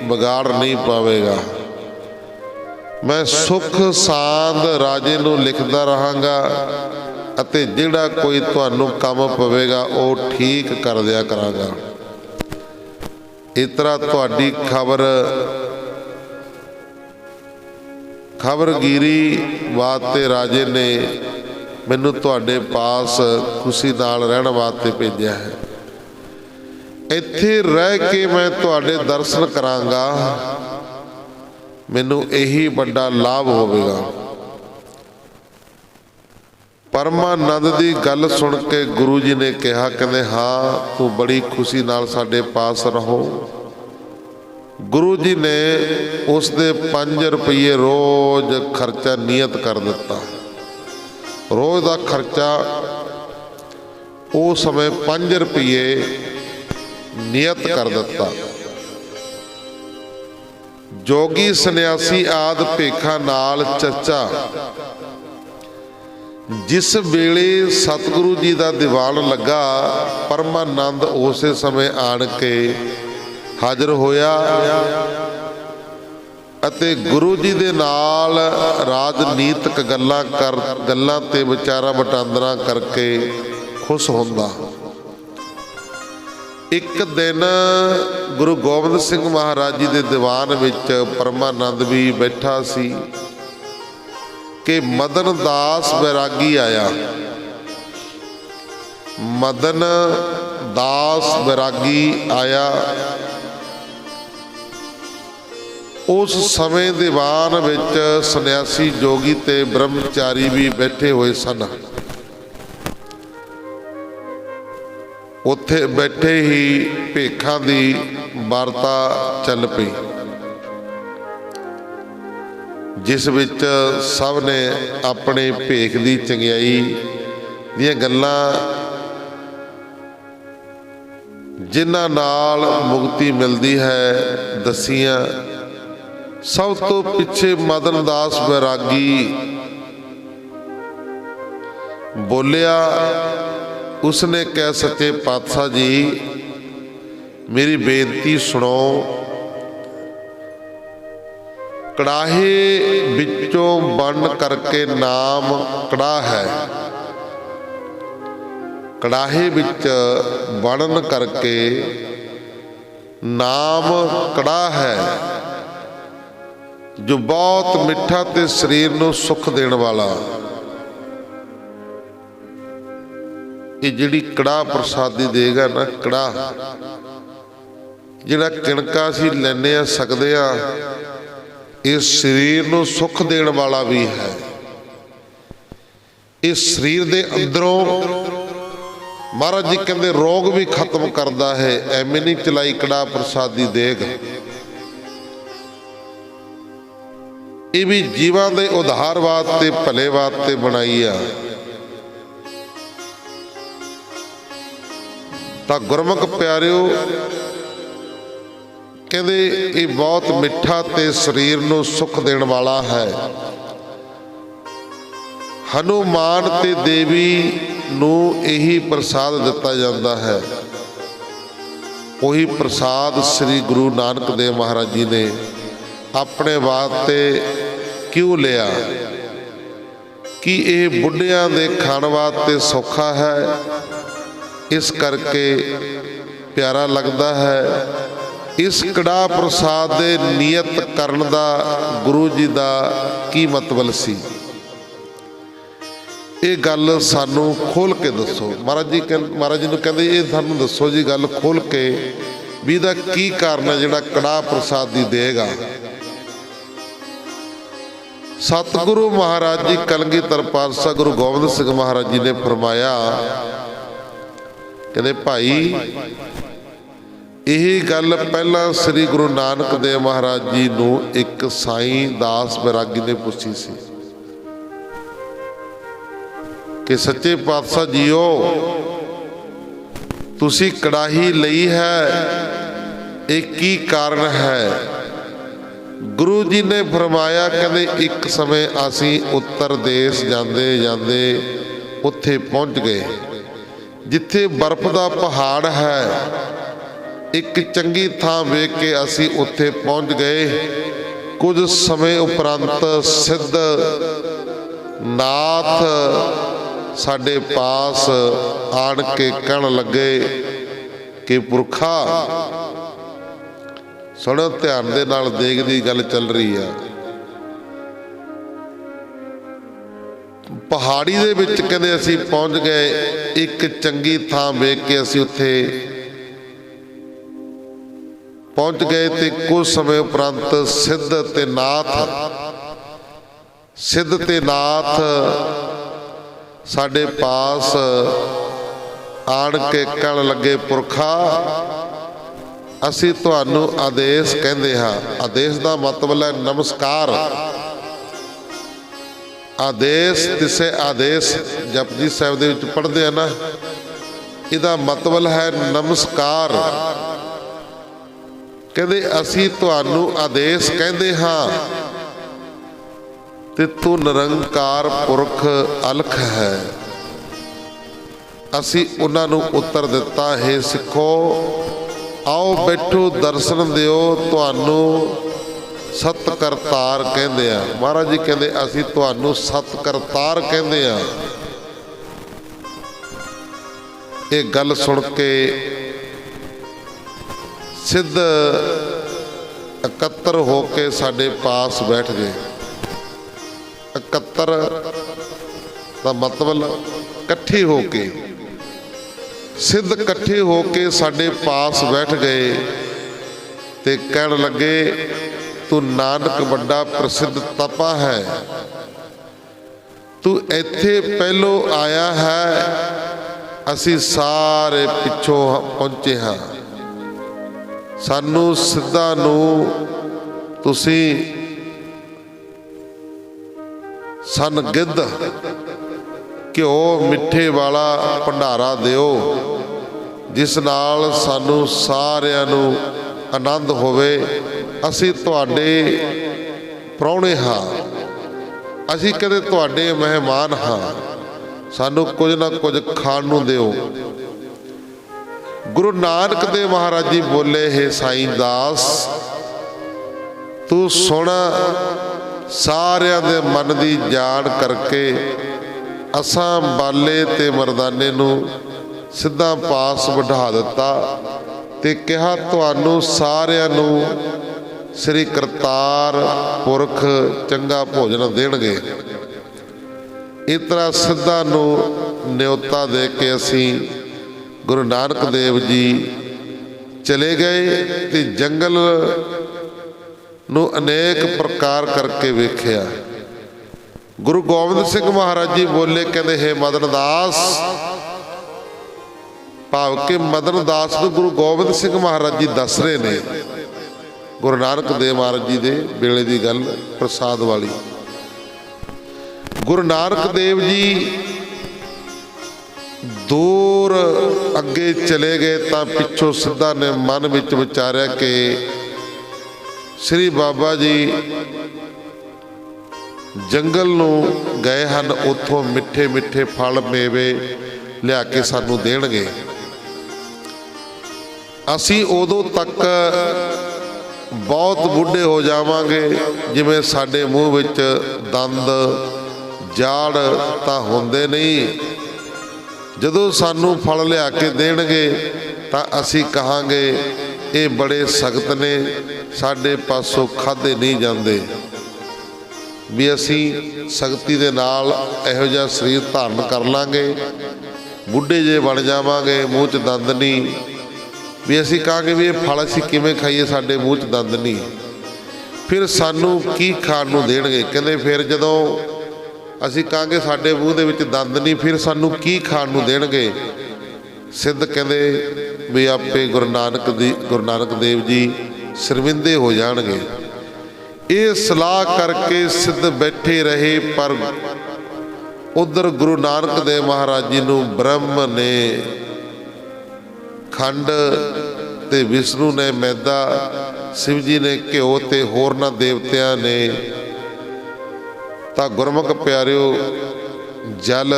ਵਿਗਾੜ ਨਹੀਂ ਪਾਵੇਗਾ। ਮੈਂ ਸੁਖ ਸਾਂਦ ਰਾਜੇ ਨੂੰ ਲਿਖਦਾ ਰਹਾਂਗਾ ਅਤੇ ਜਿਹੜਾ ਕੋਈ ਤੁਹਾਨੂੰ ਕੰਮ ਪਵੇਗਾ ਉਹ ਠੀਕ ਕਰ ਦਿਆ ਕਰਾਂਗਾ। ਇਸ ਤਰ੍ਹਾਂ ਤੁਹਾਡੀ ਖਬਰਗੀਰੀ ਵਾਸਤੇ ਰਾਜੇ ਨੇ ਮੈਨੂੰ ਤੁਹਾਡੇ ਪਾਸ ਖੁਸ਼ੀ ਨਾਲ ਰਹਿਣ ਵਾਸਤੇ ਭੇਜਿਆ ਹੈ। ਇੱਥੇ ਰਹਿ ਕੇ ਮੈਂ ਤੁਹਾਡੇ ਦਰਸ਼ਨ ਕਰਾਂਗਾ, ਮੈਨੂੰ ਇਹੀ ਵੱਡਾ ਲਾਭ ਹੋਵੇਗਾ। ਪਰਮਾਨੰਦ ਦੀ ਗੱਲ ਸੁਣ ਕੇ ਗੁਰੂ ਜੀ ਨੇ ਕਿਹਾ, ਕਹਿੰਦੇ ਹਾਂ ਤੂੰ ਬੜੀ ਖੁਸ਼ੀ ਨਾਲ ਸਾਡੇ ਪਾਸ ਰਹੋ। ਗੁਰੂ ਜੀ ਨੇ ਉਸ ਦੇ 5 ਰੁਪਏ ਰੋਜ਼ ਖਰਚਾ ਨਿਯਤ ਕਰ ਦਿੱਤਾ। ਰੋਜ਼ ਦਾ ਖਰਚਾ ਉਸ ਸਮੇਂ 5 ਰੁਪਏ ਨਿਯਤ ਕਰ ਦਿੱਤਾ। ਜੋਗੀ ਸੰਨਿਆਸੀ ਆਦਿ ਭੇਖਾਂ ਨਾਲ ਚਰਚਾ। ਜਿਸ ਵੇਲੇ ਸਤਿਗੁਰੂ ਜੀ ਦਾ ਦੀਵਾਨ ਲੱਗਾ, ਪਰਮਾਨੰਦ ਉਸੇ ਸਮੇਂ ਆਣ ਕੇ ਹਾਜ਼ਰ ਹੋਇਆ ਅਤੇ ਗੁਰੂ ਜੀ ਦੇ ਨਾਲ ਰਾਜਨੀਤਿਕ ਗੱਲਾਂ ਤੇ ਵਿਚਾਰਾਂ ਵਟਾਂਦਰਾ ਕਰਕੇ ਖੁਸ਼ ਹੁੰਦਾ। ਇੱਕ ਦਿਨ ਗੁਰੂ ਗੋਬਿੰਦ ਸਿੰਘ ਮਹਾਰਾਜ ਜੀ ਦੇ ਦੀਵਾਨ ਵਿੱਚ ਪਰਮਾਨੰਦ ਵੀ ਬੈਠਾ ਸੀ ਕਿ ਮਦਨ ਦਾਸ ਬੈਰਾਗੀ ਆਇਆ। ਮਦਨ ਦਾਸ ਬੈਰਾਗੀ ਆਇਆ। ਉਸ ਸਮੇਂ ਦੀਵਾਨ ਵਿੱਚ ਸੰਨਿਆਸੀ, ਜੋਗੀ ਤੇ ਬ੍ਰਹਮਚਾਰੀ ਵੀ ਬੈਠੇ ਹੋਏ ਸਨ। ਉੱਥੇ ਬੈਠੇ ਹੀ ਭੇਖਾਂ ਦੀ ਵਾਰਤਾ ਚੱਲ ਪਈ, ਜਿਸ ਵਿੱਚ ਸਭ ਨੇ ਆਪਣੇ ਭੇਖ ਦੀ ਚੰਗਿਆਈ ਦੀਆਂ ਗੱਲਾਂ ਜਿਨ੍ਹਾਂ ਨਾਲ ਮੁਕਤੀ ਮਿਲਦੀ ਹੈ ਦਸੀਆਂ। ਸਭ ਤੋਂ ਪਿੱਛੇ ਮਦਨ ਦਾਸ ਬੈਰਾਗੀ ਬੋਲਿਆ। ਉਸਨੇ ਕਿਹਾ, ਸੱਚੇ ਪਾਤਸ਼ਾਹ ਜੀ ਮੇਰੀ ਬੇਨਤੀ ਸੁਣੋ। ਕੜਾਹੇ ਵਿੱਚੋਂ ਬਣ ਕਰਕੇ ਨਾਮ ਕੜਾਹ ਹੈ। ਕੜਾਹੇ ਵਿੱਚ ਬਣਨ ਕਰਕੇ ਨਾਮ ਕੜਾਹ ਹੈ, ਜੋ ਬਹੁਤ ਮਿੱਠਾ ਤੇ ਸਰੀਰ ਨੂੰ ਸੁੱਖ ਦੇਣ ਵਾਲਾ। ਇਹ ਜਿਹੜੀ ਕੜਾਹ ਪ੍ਰਸਾਦੀ ਦੇਗਾ ਨਾ, ਕੜਾਹ ਜਿਹੜਾ ਕਿਣਕਾ ਅਸੀਂ ਲੈਂਦੇ ਆ ਸਕਦੇ ਆ, ਇਹ ਸਰੀਰ ਨੂੰ ਸੁੱਖ ਦੇਣ ਵਾਲਾ ਵੀ ਹੈ। ਇਹ ਸਰੀਰ ਦੇ ਅੰਦਰੋਂ ਮਹਾਰਾਜ ਜੀ ਕਹਿੰਦੇ ਰੋਗ ਵੀ ਖਤਮ ਕਰਦਾ ਹੈ। ਐਵੇਂ ਨਹੀਂ ਚਲਾਈ ਕੜਾਹ ਪ੍ਰਸਾਦੀ ਦੇਗ। ਇਹ ਵੀ ਜੀਵਾਂ ਦੇ ਉਧਾਰ ਵਾਸਤੇ, ਭਲੇ ਵਾਸਤੇ ਬਣਾਈ ਆ। ਤਾਂ ਗੁਰਮੁਖ ਪਿਆਰਿਓ ਕਹਿੰਦੇ ਇਹ ਬਹੁਤ ਮਿੱਠਾ ਤੇ ਸਰੀਰ ਨੂੰ ਸੁੱਖ ਦੇਣ ਵਾਲਾ ਹੈ। ਹਨੂਮਾਨ ਤੇ ਦੇਵੀ ਨੂੰ ਇਹੀ ਪ੍ਰਸਾਦ ਦਿੱਤਾ ਜਾਂਦਾ ਹੈ। ਉਹੀ ਪ੍ਰਸਾਦ ਸ੍ਰੀ ਗੁਰੂ ਨਾਨਕ ਦੇਵ ਮਹਾਰਾਜ ਜੀ ਨੇ ਆਪਣੇ ਵਾਸਤੇ ਕਿਉਂ ਲਿਆ? ਕਿ ਇਹ ਬੁੱਢਿਆਂ ਦੇ ਖਾਣ ਵਾਸਤੇ ਸੌਖਾ ਹੈ, ਇਸ ਕਰਕੇ ਪਿਆਰਾ ਲੱਗਦਾ ਹੈ। ਇਸ ਕੜਾਹ ਪ੍ਰਸਾਦ ਦੇ ਨਿਯਤ ਕਰਨ ਦਾ ਗੁਰੂ ਜੀ ਦਾ ਕੀ ਮਤਲਬ ਸੀ? ਇਹ ਗੱਲ ਸਾਨੂੰ ਖੋਲ ਕੇ ਦੱਸੋ। ਮਹਾਰਾਜ ਜੀ ਨੂੰ ਕਹਿੰਦੇ ਇਹ ਸਾਨੂੰ ਦੱਸੋ ਜੀ ਗੱਲ ਖੋਲ ਕੇ ਵੀ ਇਹਦਾ ਕੀ ਕਾਰਨ ਹੈ ਜਿਹੜਾ ਕੜਾਹ ਪ੍ਰਸਾਦੀ ਦੇਗਾ। ਸਤਿਗੁਰੂ ਮਹਾਰਾਜ ਜੀ ਕਲਗੀਧਰ ਪਾਤਸ਼ਾਹ ਗੁਰੂ ਗੋਬਿੰਦ ਸਿੰਘ ਮਹਾਰਾਜ ਜੀ ਨੇ ਫਰਮਾਇਆ, ਕਹਿੰਦੇ ਭਾਈ ਇਹ ਗੱਲ ਪਹਿਲਾਂ ਸ੍ਰੀ ਗੁਰੂ ਨਾਨਕ ਦੇਵ ਮਹਾਰਾਜ ਜੀ ਨੂੰ ਇੱਕ ਸਾਈਂ ਦਾਸ ਬੈਰਾਗੀ ਨੇ ਪੁੱਛੀ ਸੀ ਕਿ ਸੱਚੇ ਪਾਤਸ਼ਾਹ ਜੀਓ ਤੁਸੀਂ ਕੜਾਹੀ ਲਈ ਹੈ, ਇਹ ਕੀ ਕਾਰਨ ਹੈ? ਗੁਰੂ ਜੀ ਨੇ ਫਰਮਾਇਆ, ਕਹਿੰਦੇ ਇੱਕ ਸਮੇਂ ਅਸੀਂ ਉੱਤਰ ਦੇਸ਼ ਜਾਂਦੇ ਜਾਂਦੇ ਉੱਥੇ ਪਹੁੰਚ ਗਏ ਜਿੱਥੇ ਬਰਫ਼ ਦਾ ਪਹਾੜ ਹੈ। ਇੱਕ ਚੰਗੀ ਥਾਂ ਵੇਖ ਕੇ ਅਸੀਂ ਉੱਥੇ ਪਹੁੰਚ ਗਏ। ਕੁਝ ਸਮੇਂ ਉਪਰੰਤ ਸਿੱਧ ਨਾਥ ਸਾਡੇ ਪਾਸ ਆਣ ਕੇ ਕਹਿਣ ਲੱਗੇ ਕਿ ਪੁਰਖਾ, ਸੁਣੋ ਧਿਆਨ ਦੇ ਨਾਲ, ਦੇਖ ਦੀ ਗੱਲ ਚੱਲ ਰਹੀ ਆ। ਪਹਾੜੀ ਦੇ ਵਿੱਚ ਕਹਿੰਦੇ ਅਸੀਂ ਪਹੁੰਚ ਗਏ। ਇੱਕ ਚੰਗੀ ਥਾਂ ਵੇਖ ਕੇ ਅਸੀਂ ਉੱਥੇ ਪਹੁੰਚ ਗਏ ਤੇ ਕੁਝ ਸਮੇਂ ਉਪਰੰਤ ਸਿੱਧ ਤੇ ਨਾਥ ਸਾਡੇ ਪਾਸ ਆਣ ਕੇ ਕਹਿਣ ਲੱਗੇ, ਪੁਰਖਾ ਅਸੀਂ ਤੁਹਾਨੂੰ ਆਦੇਸ਼ ਕਹਿੰਦੇ ਹਾਂ। ਆਦੇਸ਼ ਦਾ ਮਤਲਬ ਹੈ ਨਮਸਕਾਰ। ਆਦੇਸ਼ ਤਿਸੇ ਆਦੇਸ਼ ਜਪਜੀ ਸਾਹਿਬ ਦੇ ਵਿੱਚ ਪੜ੍ਹਦੇ ਆ ਨਾ, ਇਹਦਾ ਮਤਲਬ ਹੈ ਨਮਸਕਾਰ। ਕਹਿੰਦੇ ਅਸੀਂ ਤੁਹਾਨੂੰ ਆਦੇਸ਼ ਕਹਿੰਦੇ ਹਾਂ ਤੇ ਤੂੰ ਨਿਰੰਕਾਰ ਪੁਰਖ ਅਲਖ ਹੈ। ਅਸੀਂ ਉਹਨਾਂ ਨੂੰ ਉੱਤਰ ਦਿੱਤਾ, ਹੈ ਸਿੱਖੋ ਆਓ ਬੈਠੋ ਦਰਸ਼ਨ ਦਿਓ, ਤੁਹਾਨੂੰ ਸਤ ਕਰਤਾਰ ਕਹਿੰਦੇ ਆ। ਮਹਾਰਾਜ ਜੀ ਕਹਿੰਦੇ ਅਸੀਂ ਤੁਹਾਨੂੰ ਸਤ ਕਰਤਾਰ ਕਹਿੰਦੇ ਆ। ਇਹ ਗੱਲ ਸੁਣ ਕੇ ਸਿੱਧ ਇਕੱਤਰ ਹੋ ਕੇ ਸਾਡੇ ਪਾਸ ਬੈਠ ਗਏ। ਇਕੱਤਰ ਦਾ ਮਤਲਬ ਇਕੱਠੇ ਹੋ ਕੇ, ਸਿੱਧ ਇਕੱਠੇ ਹੋ ਕੇ ਸਾਡੇ ਪਾਸ ਬੈਠ ਗਏ ਤੇ ਕਹਿਣ ਲੱਗੇ, ਤੂੰ ਨਾਨਕ ਵੱਡਾ ਪ੍ਰਸਿੱਧ ਤਪਾ ਹੈ, ਤੂੰ ਇੱਥੇ ਪਹਿਲੋਂ ਆਇਆ ਹੈ, ਅਸੀਂ ਸਾਰੇ ਪਿੱਛੋਂ ਪਹੁੰਚੇ ਹਾਂ। ਸਾਨੂੰ ਸਿੱਧਾਂ ਨੂੰ ਤੁਸੀਂ ਗਿੱਧ ਘਿਓ ਮਿੱਠੇ ਵਾਲਾ ਭੰਡਾਰਾ ਦਿਓ, ਜਿਸ ਨਾਲ ਸਾਨੂੰ ਸਾਰਿਆਂ ਨੂੰ ਆਨੰਦ ਹੋਵੇ। ਅਸੀਂ ਤੁਹਾਡੇ ਪ੍ਰਾਹੁਣੇ ਹਾਂ, ਅਸੀਂ ਕਦੇ ਤੁਹਾਡੇ ਮਹਿਮਾਨ ਹਾਂ, ਸਾਨੂੰ ਕੁਝ ਨਾ ਕੁਝ ਖਾਣ ਨੂੰ ਦਿਓ। ਗੁਰੂ ਨਾਨਕ ਦੇਵ ਮਹਾਰਾਜ ਜੀ ਬੋਲੇ, ਹੇ ਸਾਈਂ ਦਾਸ, ਤੂੰ ਸੁਣ, ਸਾਰਿਆਂ ਦੇ ਮਨ ਦੀ ਜਾਣ ਕਰਕੇ ਅਸਾਂ ਬਾਲੇ ਤੇ ਮਰਦਾਨੇ ਨੂੰ ਸਿੱਧਾ ਪਾਸ ਬਿਠਾ ਦਿੱਤਾ ਤੇ ਕਿਹਾ, ਤੁਹਾਨੂੰ ਸਾਰਿਆਂ ਨੂੰ ਸ੍ਰੀ ਕਰਤਾਰ ਪੁਰਖ ਚੰਗਾ ਭੋਜਨ ਦੇਣਗੇ। ਇਸ ਤਰ੍ਹਾਂ ਸਿੱਧਾ ਨੂੰ ਨਿਉਤਾ ਦੇ ਕੇ ਅਸੀਂ ਗੁਰੂ ਨਾਨਕ ਦੇਵ ਜੀ ਚਲੇ ਗਏ ਤੇ ਜੰਗਲ ਨੂੰ ਅਨੇਕ ਪ੍ਰਕਾਰ ਕਰਕੇ ਵੇਖਿਆ। ਗੁਰੂ ਗੋਬਿੰਦ ਸਿੰਘ ਮਹਾਰਾਜ ਜੀ ਬੋਲੇ, ਕਹਿੰਦੇ, ਹੇ ਮਦਨ ਦਾਸ, ਭਾਵ ਕਿ ਮਦਨ ਦਾਸ ਨੂੰ ਗੁਰੂ ਗੋਬਿੰਦ ਸਿੰਘ ਮਹਾਰਾਜ ਜੀ ਦੱਸ ਰਹੇ ਨੇ। ਗੁਰੂ ਨਾਨਕ ਦੇਵ ਮਹਾਰਾਜ ਜੀ ਦੇ ਵੇਲੇ ਦੀ ਗੱਲ, ਪ੍ਰਸਾਦ ਵਾਲੀ। ਗੁਰੂ ਨਾਨਕ ਦੇਵ ਜੀ ਦੂਰ ਅੱਗੇ ਚਲੇ ਗਏ ਤਾਂ ਪਿੱਛੋਂ ਸਿੱਧਾ ਨੇ ਮਨ ਵਿੱਚ ਵਿਚਾਰਿਆ ਕਿ ਸ੍ਰੀ ਬਾਬਾ ਜੀ ਜੰਗਲ ਨੂੰ ਗਏ ਹਨ, ਉੱਥੋਂ ਮਿੱਠੇ ਮਿੱਠੇ ਫਲ ਮੇਵੇ ਲਿਆ ਕੇ ਸਾਨੂੰ ਦੇਣਗੇ। ਅਸੀਂ ਉਦੋਂ ਤੱਕ ਬਹੁਤ ਬੁੱਢੇ ਹੋ ਜਾਵਾਂਗੇ ਜਿਵੇਂ ਸਾਡੇ ਮੂੰਹ ਵਿੱਚ ਦੰਦ ਜਾੜ ਤਾਂ ਹੁੰਦੇ ਨਹੀਂ। ਜਦੋਂ ਸਾਨੂੰ ਫਲ ਲਿਆ ਕੇ ਦੇਣਗੇ ਤਾਂ ਅਸੀਂ ਕਹਾਂਗੇ, ਇਹ ਬੜੇ ਸਖਤ ਨੇ, ਸਾਡੇ ਪਾਸੋਂ ਖਾਧੇ ਨਹੀਂ ਜਾਂਦੇ। ਵੀ ਅਸੀਂ ਸਖਤੀ ਦੇ ਨਾਲ ਇਹੋ ਜਿਹਾ ਸਰੀਰ ਧਾਰਨ ਕਰ ਲਾਂਗੇ, ਬੁੱਢੇ ਜੇ ਬਣ ਜਾਵਾਂਗੇ, ਮੂੰਹ 'ਚ ਦੰਦ ਨਹੀਂ। ਵੀ ਅਸੀਂ ਕਹਾਂਗੇ ਵੀ ਇਹ ਫਲ ਅਸੀਂ ਕਿਵੇਂ ਖਾਈਏ, ਸਾਡੇ ਮੂੰਹ 'ਚ ਦੰਦ ਨਹੀਂ, ਫਿਰ ਸਾਨੂੰ ਕੀ ਖਾਣ ਨੂੰ ਦੇਣਗੇ। ਕਹਿੰਦੇ, ਫਿਰ ਜਦੋਂ ਅਸੀਂ ਕਹਾਂਗੇ ਸਾਡੇ ਮੂੰਹ ਦੇ ਵਿੱਚ ਦੰਦ ਨਹੀਂ, ਫਿਰ ਸਾਨੂੰ ਕੀ ਖਾਣ ਨੂੰ ਦੇਣਗੇ। ਸਿੱਧ ਕਹਿੰਦੇ ਵੀ ਆਪੇ ਗੁਰੂ ਨਾਨਕ ਦੇਵ ਜੀ ਸ਼ਰਮਿੰਦੇ ਹੋ ਜਾਣਗੇ। ਇਹ ਸਲਾਹ ਕਰਕੇ ਸਿੱਧ ਬੈਠੇ ਰਹੇ, ਪਰ ਉਧਰ ਗੁਰੂ ਨਾਨਕ ਦੇਵ ਮਹਾਰਾਜ ਜੀ ਨੂੰ ਬ੍ਰਹਮ ਨੇ ਖੰਡ ਤੇ ਵਿਸ਼ਨੂੰ ਨੇ ਮੈਦਾ, ਸ਼ਿਵ ਜੀ ਨੇ ਘਿਓ ਤੇ ਹੋਰਨਾਂ ਦੇਵਤਿਆਂ ਨੇ ਤਾਂ ਗੁਰਮੁਖ ਪਿਆਰਿਓ ਜਲ,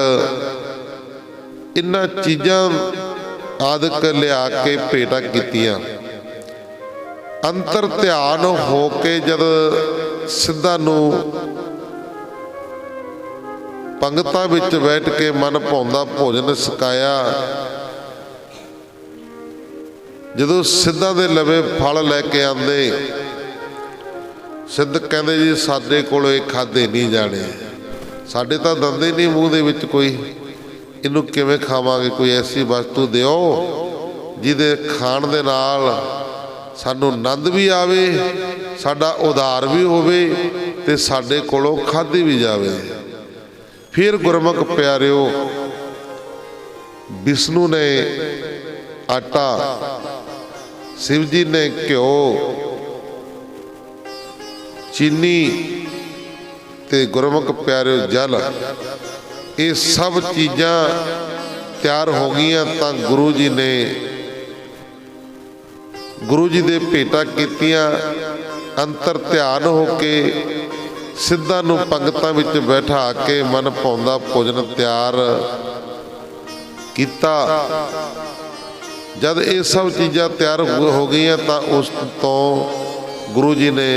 ਇਹਨਾਂ ਚੀਜ਼ਾਂ ਆਦਿਕ ਲਿਆ ਕੇ ਭੇਟਾਂ ਕੀਤੀਆਂ। ਅੰਤਰ ਧਿਆਨ ਹੋ ਕੇ ਜਦ ਸਿੱਧਾਂ ਨੂੰ ਪੰਗਤਾਂ ਵਿੱਚ ਬੈਠ ਕੇ ਮਨ ਭਾਉਂਦਾ ਭੋਜਨ ਛਕਾਇਆ, ਜਦੋਂ ਸਿੱਧਾਂ ਦੇ ਲਵੇ ਫਲ ਲੈ ਕੇ ਆਂਦੇ, ਸਿੱਧ ਕਹਿੰਦੇ, ਜੀ ਸਾਡੇ ਕੋਲ ਇਹ ਖਾਧੇ ਨਹੀਂ ਜਾਣੇ, ਸਾਡੇ ਤਾਂ ਦੰਦੇ ਨਹੀਂ ਮੂੰਹ ਦੇ ਵਿੱਚ, ਕੋਈ ਇਹਨੂੰ ਕਿਵੇਂ ਖਾਵਾਂਗੇ। ਕੋਈ ਐਸੀ ਵਸਤੂ ਦਿਓ ਜਿਹਦੇ ਖਾਣ ਦੇ ਨਾਲ ਸਾਨੂੰ ਆਨੰਦ ਵੀ ਆਵੇ, ਸਾਡਾ ਉਧਾਰ ਵੀ ਹੋਵੇ ਤੇ ਸਾਡੇ ਕੋਲੋਂ ਖਾਧੀ ਵੀ ਜਾਵੇ। ਫਿਰ ਗੁਰਮੁਖ ਪਿਆਰਿਓ ਵਿਸ਼ਨੂੰ ਨੇ ਆਟਾ, ਸ਼ਿਵ ਜੀ ਨੇ ਘਿਓ, ਚੀਨੀ ਤੇ ਗੁਰਮੁਖ ਪਿਆਰਿਓ ਜਲ, ਇਹ ਸਭ ਚੀਜ਼ਾਂ ਤਿਆਰ ਹੋ ਗਈਆਂ ਤਾਂ ਗੁਰੂ ਜੀ ਦੇ ਭੇਟਾਂ ਕੀਤੀਆਂ। ਅੰਤਰ ਧਿਆਨ ਹੋ ਕੇ ਸਿੱਧਾਂ ਨੂੰ ਪੰਗਤਾਂ ਵਿੱਚ ਬੈਠਾ ਕੇ ਮਨ ਭਾਉਂਦਾ ਭੋਜਨ ਤਿਆਰ ਕੀਤਾ। ਜਦ ਇਹ ਸਭ ਚੀਜ਼ਾਂ ਤਿਆਰ ਹੋ ਗਈਆਂ ਤਾਂ ਉਸ ਤੋਂ ਗੁਰੂ ਜੀ ਨੇ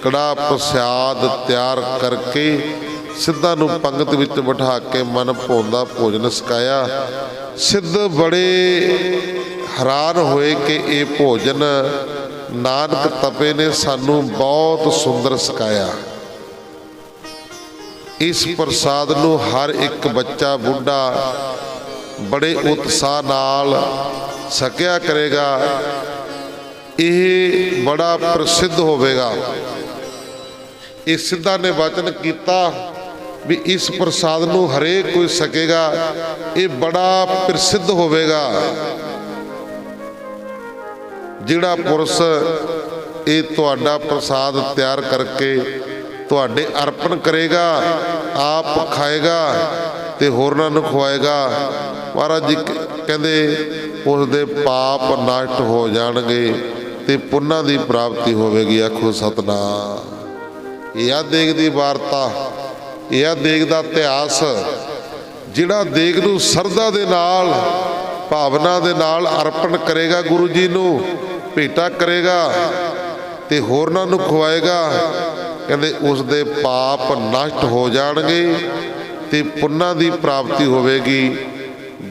ਕੜਾਹ ਪ੍ਰਸ਼ਾਦ ਤਿਆਰ ਕਰਕੇ ਸਿੱਧਾਂ ਨੂੰ ਪੰਗਤ ਵਿੱਚ ਬਿਠਾ ਕੇ ਮਨ ਭਾਉਂਦਾ ਭੋਜਨ ਛਕਾਇਆ। ਸਿੱਧ ਬੜੇ ਹੈਰਾਨ ਹੋਏ ਕਿ ਇਹ ਭੋਜਨ ਨਾਨਕ ਤਪੇ ਨੇ ਸਾਨੂੰ ਬਹੁਤ ਸੁੰਦਰ ਛਕਾਇਆ। ਇਸ ਪ੍ਰਸਾਦ ਨੂੰ ਹਰ ਇੱਕ ਬੱਚਾ ਬੁੱਢਾ ਬੜੇ ਉਤਸ਼ਾਹ ਨਾਲ ਛਕਿਆ ਕਰੇਗਾ। ਇਹ ਬੜਾ ਪ੍ਰਸਿੱਧ ਹੋਵੇਗਾ। ਇਸ ਸਿੱਧਾਂ ਨੇ ਵਚਨ ਕੀਤਾ ਵੀ ਇਸ ਪ੍ਰਸਾਦ ਨੂੰ ਹਰੇਕ ਕੋਈ ਸਕੇਗਾ, ਇਹ ਬੜਾ ਪ੍ਰਸਿੱਧ ਹੋਵੇਗਾ। ਜਿਹੜਾ ਪੁਰਸ਼ ਇਹ ਤੁਹਾਡਾ ਪ੍ਰਸਾਦ ਤਿਆਰ ਕਰਕੇ ਤੁਹਾਡੇ ਅਰਪਣ ਕਰੇਗਾ, ਆਪ ਖਾਏਗਾ ਤੇ ਹੋਰਨਾਂ ਨੂੰ ਖਵਾਏਗਾ। ਮਹਾਰਾਜ ਜੀ ਕਹਿੰਦੇ ਉਸ ਦੇ ਪਾਪ ਨਸ਼ਟ ਹੋ ਜਾਣਗੇ ਤੇ ਪੁੰਨਾਂ ਦੀ ਪ੍ਰਾਪਤੀ ਹੋਵੇਗੀ। ਆਖੋ ਸਤਿਨਾਮ। ਇਹ ਆ ਦੇਗ ਦੀ ਵਾਰਤਾ, ਇਹ ਆ ਦੇਗ ਦਾ ਇਤਿਹਾਸ। ਜਿਹੜਾ ਦੇਗ ਨੂੰ ਸਰਧਾ ਦੇ ਨਾਲ, ਭਾਵਨਾ ਦੇ ਨਾਲ ਅਰਪਣ ਕਰੇਗਾ, ਗੁਰੂ ਜੀ ਨੂੰ ਭੇਟਾ ਕਰੇਗਾ ਤੇ ਹੋਰਨਾਂ ਨੂੰ ਖਵਾਏਗਾ, ਕਹਿੰਦੇ ਉਸ ਦੇ ਪਾਪ ਨਸ਼ਟ ਹੋ ਜਾਣਗੇ ਤੇ ਪੁੰਨਾਂ ਦੀ ਪ੍ਰਾਪਤੀ ਹੋਵੇਗੀ।